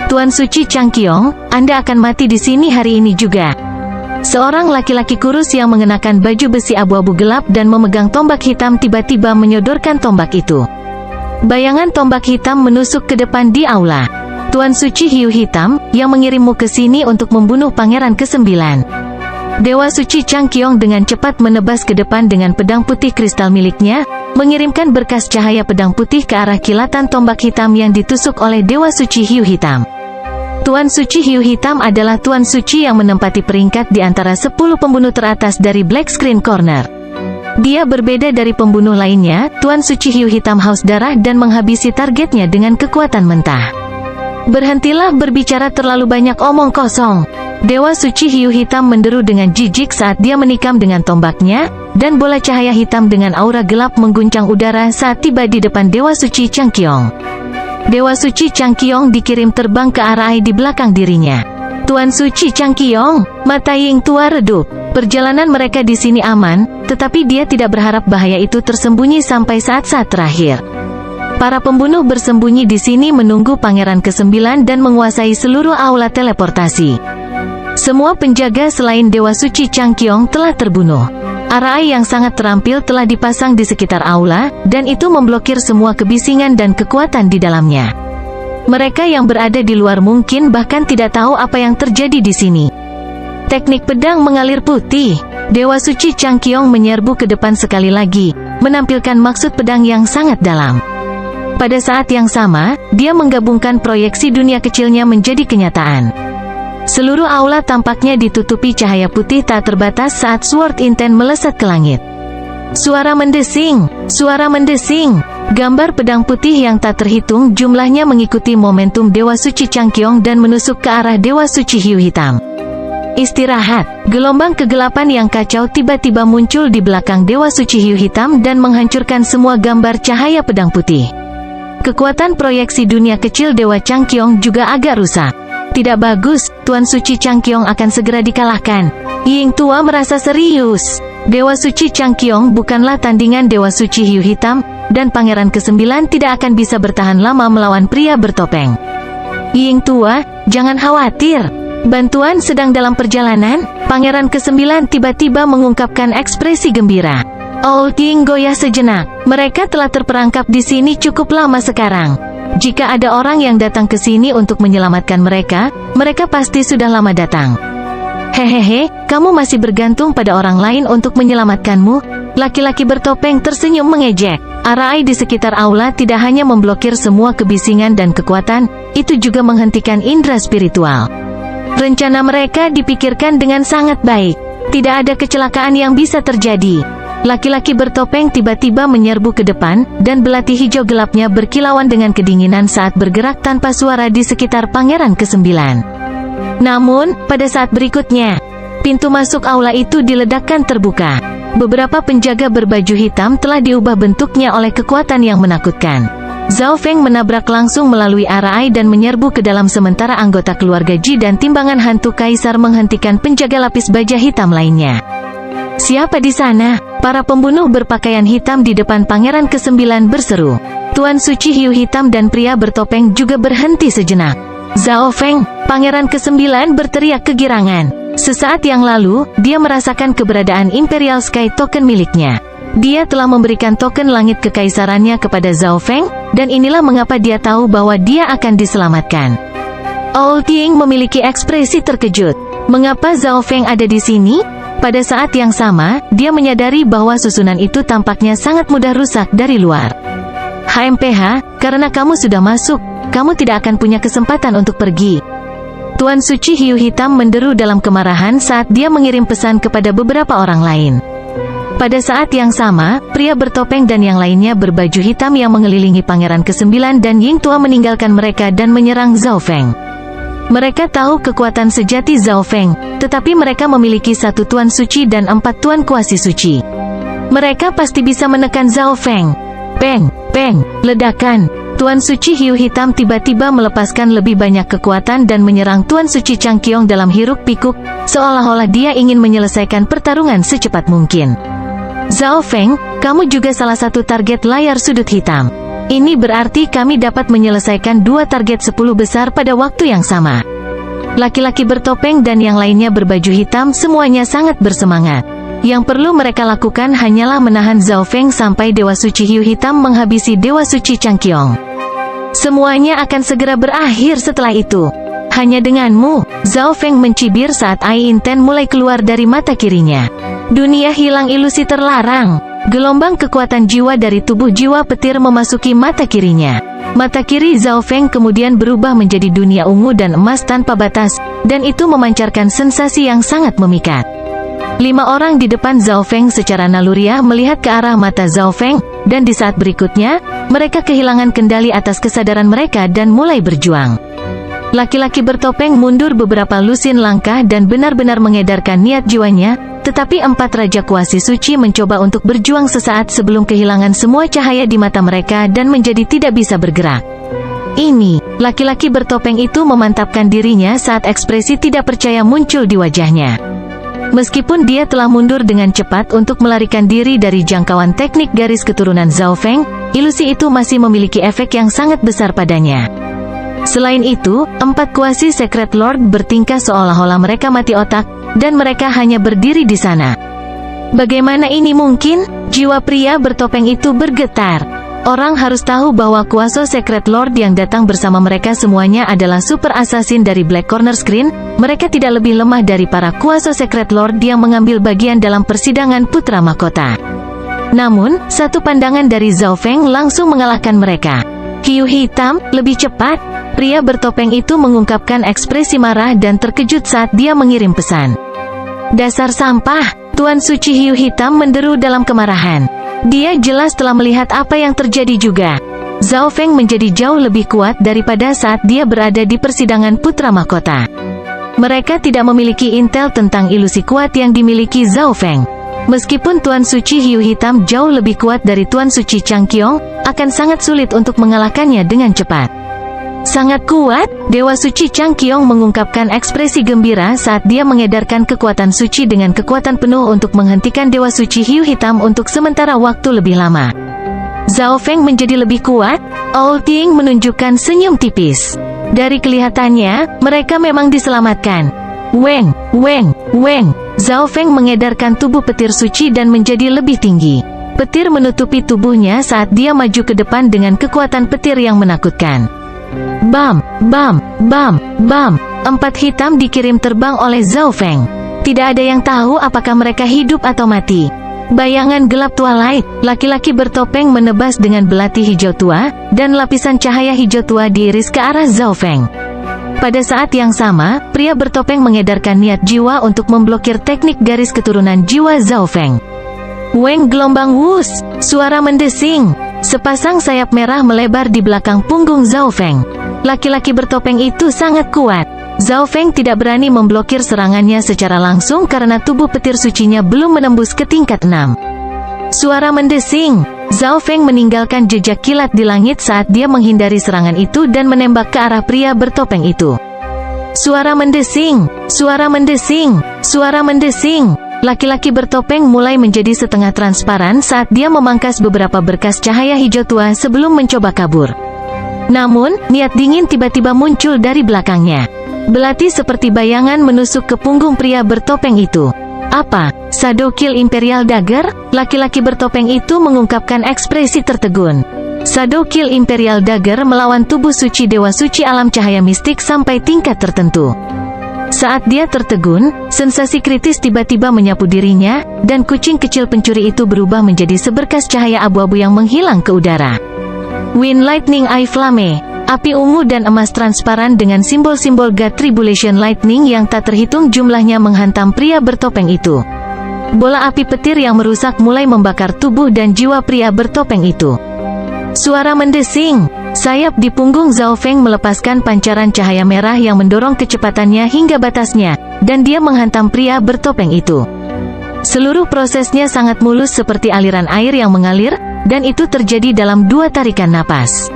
Tuan Suci Changqiong, Anda akan mati di sini hari ini juga. Seorang laki-laki kurus yang mengenakan baju besi abu-abu gelap dan memegang tombak hitam tiba-tiba menyodorkan tombak itu. Bayangan tombak hitam menusuk ke depan di aula. Tuan Suci Hiu Hitam, yang mengirimmu ke sini untuk membunuh Pangeran ke-9. Dewa Suci Changqiong dengan cepat menebas ke depan dengan pedang putih kristal miliknya, mengirimkan berkas cahaya pedang putih ke arah kilatan tombak hitam yang ditusuk oleh Dewa Suci Hiu Hitam. Tuan Suci Hiu Hitam adalah Tuan Suci yang menempati peringkat di antara 10 pembunuh teratas dari Black Screen Corner. Dia berbeda dari pembunuh lainnya. Tuan Suci Hiu Hitam haus darah dan menghabisi targetnya dengan kekuatan mentah. Berhentilah berbicara, terlalu banyak omong kosong. Dewa Suci Hiu Hitam menderu dengan jijik saat dia menikam dengan tombaknya, dan bola cahaya hitam dengan aura gelap mengguncang udara saat tiba di depan Dewa Suci Changqiong. Dewa Suci Changqiong dikirim terbang ke arah di belakang dirinya. Tuan Suci Changqiong, mata Ying Tua redup. Perjalanan mereka di sini aman, tetapi dia tidak berharap bahaya itu tersembunyi sampai saat-saat terakhir. Para pembunuh bersembunyi di sini menunggu Pangeran ke-9 dan menguasai seluruh aula teleportasi. Semua penjaga selain Dewa Suci Changqiong telah terbunuh. Arai yang sangat terampil telah dipasang di sekitar aula, dan itu memblokir semua kebisingan dan kekuatan di dalamnya. Mereka yang berada di luar mungkin bahkan tidak tahu apa yang terjadi di sini. Teknik pedang mengalir putih. Dewa Suci Changqiong menyerbu ke depan sekali lagi, menampilkan maksud pedang yang sangat dalam. Pada saat yang sama, dia menggabungkan proyeksi dunia kecilnya menjadi kenyataan. Seluruh aula tampaknya ditutupi cahaya putih tak terbatas saat Sword Inten melesat ke langit. Suara mendesing, suara mendesing. Gambar pedang putih yang tak terhitung jumlahnya mengikuti momentum Dewa Suci Changqiong dan menusuk ke arah Dewa Suci Hiu Hitam. Istirahat. Gelombang kegelapan yang kacau tiba-tiba muncul di belakang Dewa Suci Hiu Hitam dan menghancurkan semua gambar cahaya pedang putih. Kekuatan proyeksi dunia kecil Dewa Changqiong juga agak rusak. Tidak bagus, Tuan Suci Changqiong akan segera dikalahkan. Ying Tua merasa serius. Dewa Suci Changqiong bukanlah tandingan Dewa Suci Hiu Hitam, dan Pangeran ke-9 tidak akan bisa bertahan lama melawan pria bertopeng. Ying Tua, jangan khawatir. Bantuan sedang dalam perjalanan. Pangeran ke-9 tiba-tiba mengungkapkan ekspresi gembira. Old King goyah sejenak. Mereka telah terperangkap di sini cukup lama sekarang. Jika ada orang yang datang ke sini untuk menyelamatkan mereka, mereka pasti sudah lama datang. Hehehe, kamu masih bergantung pada orang lain untuk menyelamatkanmu? Laki-laki bertopeng tersenyum mengejek. Arai di sekitar aula tidak hanya memblokir semua kebisingan dan kekuatan, itu juga menghentikan indera spiritual. Rencana mereka dipikirkan dengan sangat baik. Tidak ada kecelakaan yang bisa terjadi. Laki-laki bertopeng tiba-tiba menyerbu ke depan, dan belati hijau gelapnya berkilauan dengan kedinginan saat bergerak tanpa suara di sekitar Pangeran ke-9. Namun, pada saat berikutnya, pintu masuk aula itu diledakkan terbuka. Beberapa penjaga berbaju hitam telah diubah bentuknya oleh kekuatan yang menakutkan. Zhao Feng menabrak langsung melalui Arai dan menyerbu ke dalam sementara anggota keluarga Ji dan timbangan hantu kaisar menghentikan penjaga lapis baja hitam lainnya. Siapa di sana? Para pembunuh berpakaian hitam di depan Pangeran ke-9 berseru. Tuan Suci Hiu Hitam dan pria bertopeng juga berhenti sejenak. Zhao Feng, Pangeran ke-9 berteriak kegirangan. Sesaat yang lalu, dia merasakan keberadaan Imperial Sky Token miliknya. Dia telah memberikan token langit kekaisarannya kepada Zhao Feng, dan inilah mengapa dia tahu bahwa dia akan diselamatkan. Old King memiliki ekspresi terkejut. Mengapa Zhao Feng ada di sini? Pada saat yang sama, dia menyadari bahwa susunan itu tampaknya sangat mudah rusak dari luar. HMPH, karena kamu sudah masuk, kamu tidak akan punya kesempatan untuk pergi. Tuan Suci Hiu Hitam menderu dalam kemarahan saat dia mengirim pesan kepada beberapa orang lain. Pada saat yang sama, pria bertopeng dan yang lainnya berbaju hitam yang mengelilingi Pangeran ke-9 dan Ying Tua meninggalkan mereka dan menyerang Zhao Feng. Mereka tahu kekuatan sejati Zhao Feng, tetapi mereka memiliki 1 Tuan Suci dan 4 Tuan Kuasi Suci. Mereka pasti bisa menekan Zhao Feng. Peng, peng, ledakan. Tuan Suci Hiu Hitam tiba-tiba melepaskan lebih banyak kekuatan dan menyerang Tuan Suci Changqiong dalam hiruk-pikuk, seolah-olah dia ingin menyelesaikan pertarungan secepat mungkin. Zhao Feng, kamu juga salah satu target layar sudut hitam. Ini berarti kami dapat menyelesaikan 2 target 10 besar pada waktu yang sama. Laki-laki bertopeng dan yang lainnya berbaju hitam semuanya sangat bersemangat. Yang perlu mereka lakukan hanyalah menahan Zhao Feng sampai Dewa Suci Hiu Hitam menghabisi Dewa Suci Changqiong. Semuanya akan segera berakhir setelah itu. Hanya denganmu. Zhao Feng mencibir saat Ai Inten mulai keluar dari mata kirinya. Dunia hilang ilusi terlarang. Gelombang kekuatan jiwa dari tubuh jiwa petir memasuki mata kirinya. Mata kiri Zhao Feng kemudian berubah menjadi dunia ungu dan emas tanpa batas, dan itu memancarkan sensasi yang sangat memikat. 5 orang di depan Zhao Feng secara naluriah melihat ke arah mata Zhao Feng, dan di saat berikutnya, mereka kehilangan kendali atas kesadaran mereka dan mulai berjuang. Laki-laki bertopeng mundur beberapa lusin langkah dan benar-benar mengedarkan niat jiwanya, tetapi 4 Raja Kuasi Suci mencoba untuk berjuang sesaat sebelum kehilangan semua cahaya di mata mereka dan menjadi tidak bisa bergerak. Ini, laki-laki bertopeng itu memantapkan dirinya saat ekspresi tidak percaya muncul di wajahnya. Meskipun dia telah mundur dengan cepat untuk melarikan diri dari jangkauan teknik garis keturunan Zhao Feng, ilusi itu masih memiliki efek yang sangat besar padanya. Selain itu, 4 kuasi Secret Lord bertingkah seolah-olah mereka mati otak, dan mereka hanya berdiri di sana. Bagaimana ini mungkin? Jiwa pria bertopeng itu bergetar. Orang harus tahu bahwa kuasa Secret Lord yang datang bersama mereka semuanya adalah super assassin dari Black Corner Screen. Mereka tidak lebih lemah dari para kuasa Secret Lord yang mengambil bagian dalam persidangan Putra Mahkota. Namun, satu pandangan dari Zhao Feng langsung mengalahkan mereka. Hiu hitam, lebih cepat. Pria bertopeng itu mengungkapkan ekspresi marah dan terkejut saat dia mengirim pesan. Dasar sampah, Tuan Suci Hiu Hitam menderu dalam kemarahan. Dia jelas telah melihat apa yang terjadi juga. Zhao Feng menjadi jauh lebih kuat daripada saat dia berada di persidangan Putra Mahkota. Mereka tidak memiliki intel tentang ilusi kuat yang dimiliki Zhao Feng. Meskipun Tuan Suci Hiu Hitam jauh lebih kuat dari Tuan Suci Chang Qiong, akan sangat sulit untuk mengalahkannya dengan cepat. Sangat kuat, Dewa Suci Chang Qiong mengungkapkan ekspresi gembira saat dia mengedarkan kekuatan suci dengan kekuatan penuh untuk menghentikan Dewa Suci Hiu Hitam untuk sementara waktu lebih lama. Zhao Feng menjadi lebih kuat. All Ting menunjukkan senyum tipis. Dari kelihatannya, mereka memang diselamatkan. Weng, weng, weng. Zhao Feng mengedarkan tubuh petir suci dan menjadi lebih tinggi. Petir menutupi tubuhnya saat dia maju ke depan dengan kekuatan petir yang menakutkan. Bam, bam, bam, bam. 4 hitam dikirim terbang oleh Zhao Feng. Tidak ada yang tahu apakah mereka hidup atau mati. Bayangan gelap Twilight, laki-laki bertopeng menebas dengan belati hijau tua, dan lapisan cahaya hijau tua diiris ke arah Zhao Feng. Pada saat yang sama, pria bertopeng mengedarkan niat jiwa untuk memblokir teknik garis keturunan jiwa Zhao Feng. Weng gelombang wus, suara mendesing. Sepasang sayap merah melebar di belakang punggung Zhao Feng. Laki-laki bertopeng itu sangat kuat. Zhao Feng tidak berani memblokir serangannya secara langsung karena tubuh petir sucinya belum menembus ke tingkat 6. Suara mendesing. Zhao Feng meninggalkan jejak kilat di langit saat dia menghindari serangan itu dan menembak ke arah pria bertopeng itu. Suara mendesing. Suara mendesing. Suara mendesing. Laki-laki bertopeng mulai menjadi setengah transparan saat dia memangkas beberapa berkas cahaya hijau tua sebelum mencoba kabur. Namun, niat dingin tiba-tiba muncul dari belakangnya. Belati seperti bayangan menusuk ke punggung pria bertopeng itu. Apa? Shadow Kill Imperial Dagger? Laki-laki bertopeng itu mengungkapkan ekspresi tertegun. Shadow Kill Imperial Dagger melawan tubuh suci Dewa Suci Alam Cahaya Mistik sampai tingkat tertentu. Saat dia tertegun, sensasi kritis tiba-tiba menyapu dirinya, dan kucing kecil pencuri itu berubah menjadi seberkas cahaya abu-abu yang menghilang ke udara. Wind Lightning Eye Flame, api ungu dan emas transparan dengan simbol-simbol God Tribulation Lightning yang tak terhitung jumlahnya menghantam pria bertopeng itu. Bola api petir yang merusak mulai membakar tubuh dan jiwa pria bertopeng itu. Suara mendesing. Sayap di punggung Zhao Feng melepaskan pancaran cahaya merah yang mendorong kecepatannya hingga batasnya, dan dia menghantam pria bertopeng itu. Seluruh prosesnya sangat mulus seperti aliran air yang mengalir, dan itu terjadi dalam 2 tarikan napas.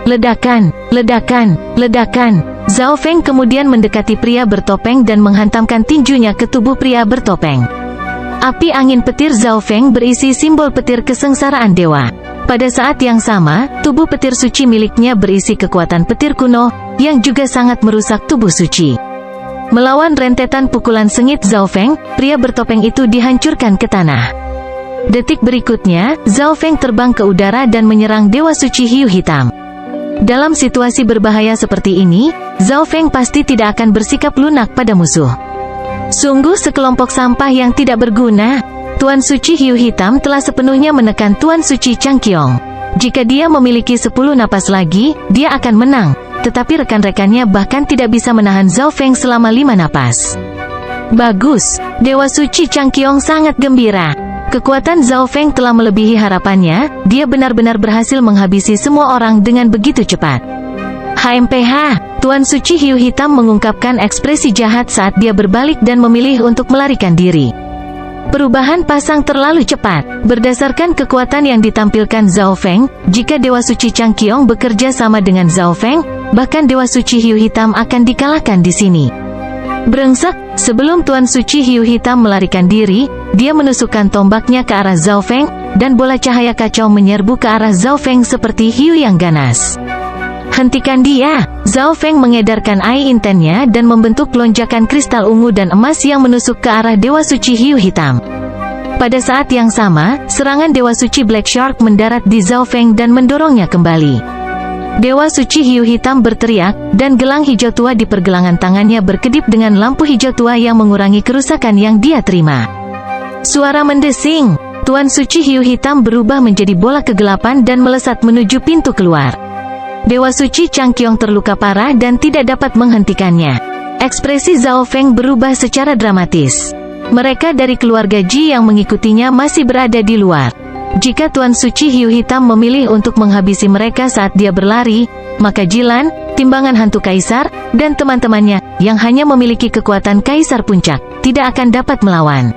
Ledakan, ledakan, ledakan. Zhao Feng kemudian mendekati pria bertopeng dan menghantamkan tinjunya ke tubuh pria bertopeng. Api angin petir Zhao Feng berisi simbol petir kesengsaraan dewa. Pada saat yang sama, tubuh petir suci miliknya berisi kekuatan petir kuno, yang juga sangat merusak tubuh suci. Melawan rentetan pukulan sengit Zhao Feng, pria bertopeng itu dihancurkan ke tanah. Detik berikutnya, Zhao Feng terbang ke udara dan menyerang Dewa Suci Hiu Hitam. Dalam situasi berbahaya seperti ini, Zhao Feng pasti tidak akan bersikap lunak pada musuh. Sungguh sekelompok sampah yang tidak berguna. Tuan Suci Hiu Hitam telah sepenuhnya menekan Tuan Suci Chang Qiong. Jika dia memiliki 10 napas lagi, dia akan menang. Tetapi rekan-rekannya bahkan tidak bisa menahan Zhao Feng selama 5 napas. Bagus, Dewa Suci Chang Qiong sangat gembira. Kekuatan Zhao Feng telah melebihi harapannya, dia benar-benar berhasil menghabisi semua orang dengan begitu cepat. HMPH, Tuan Suci Hiu Hitam mengungkapkan ekspresi jahat saat dia berbalik dan memilih untuk melarikan diri. Perubahan pasang terlalu cepat. Berdasarkan kekuatan yang ditampilkan Zhao Feng, jika Dewa Suci Changqiong bekerja sama dengan Zhao Feng, bahkan Dewa Suci Hiu Hitam akan dikalahkan di sini. Brengsek, sebelum Tuan Suci Hiu Hitam melarikan diri, dia menusukkan tombaknya ke arah Zhao Feng, dan bola cahaya kacau menyerbu ke arah Zhao Feng seperti hiu yang ganas. Hentikan dia! Zhao Feng mengedarkan Ai Intennya dan membentuk lonjakan kristal ungu dan emas yang menusuk ke arah Dewa Suci Hiu Hitam. Pada saat yang sama, serangan Dewa Suci Black Shark mendarat di Zhao Feng dan mendorongnya kembali. Dewa Suci Hiu Hitam berteriak, dan gelang hijau tua di pergelangan tangannya berkedip dengan lampu hijau tua yang mengurangi kerusakan yang dia terima. Suara mendesing. Tuan Suci Hiu Hitam berubah menjadi bola kegelapan dan melesat menuju pintu keluar. Dewa Suci Changqiong terluka parah dan tidak dapat menghentikannya. Ekspresi Zhao Feng berubah secara dramatis. Mereka dari keluarga Ji yang mengikutinya masih berada di luar. Jika Tuan Suci Hiu Hitam memilih untuk menghabisi mereka saat dia berlari, maka Jilan, timbangan hantu kaisar, dan teman-temannya, yang hanya memiliki kekuatan kaisar puncak, tidak akan dapat melawan.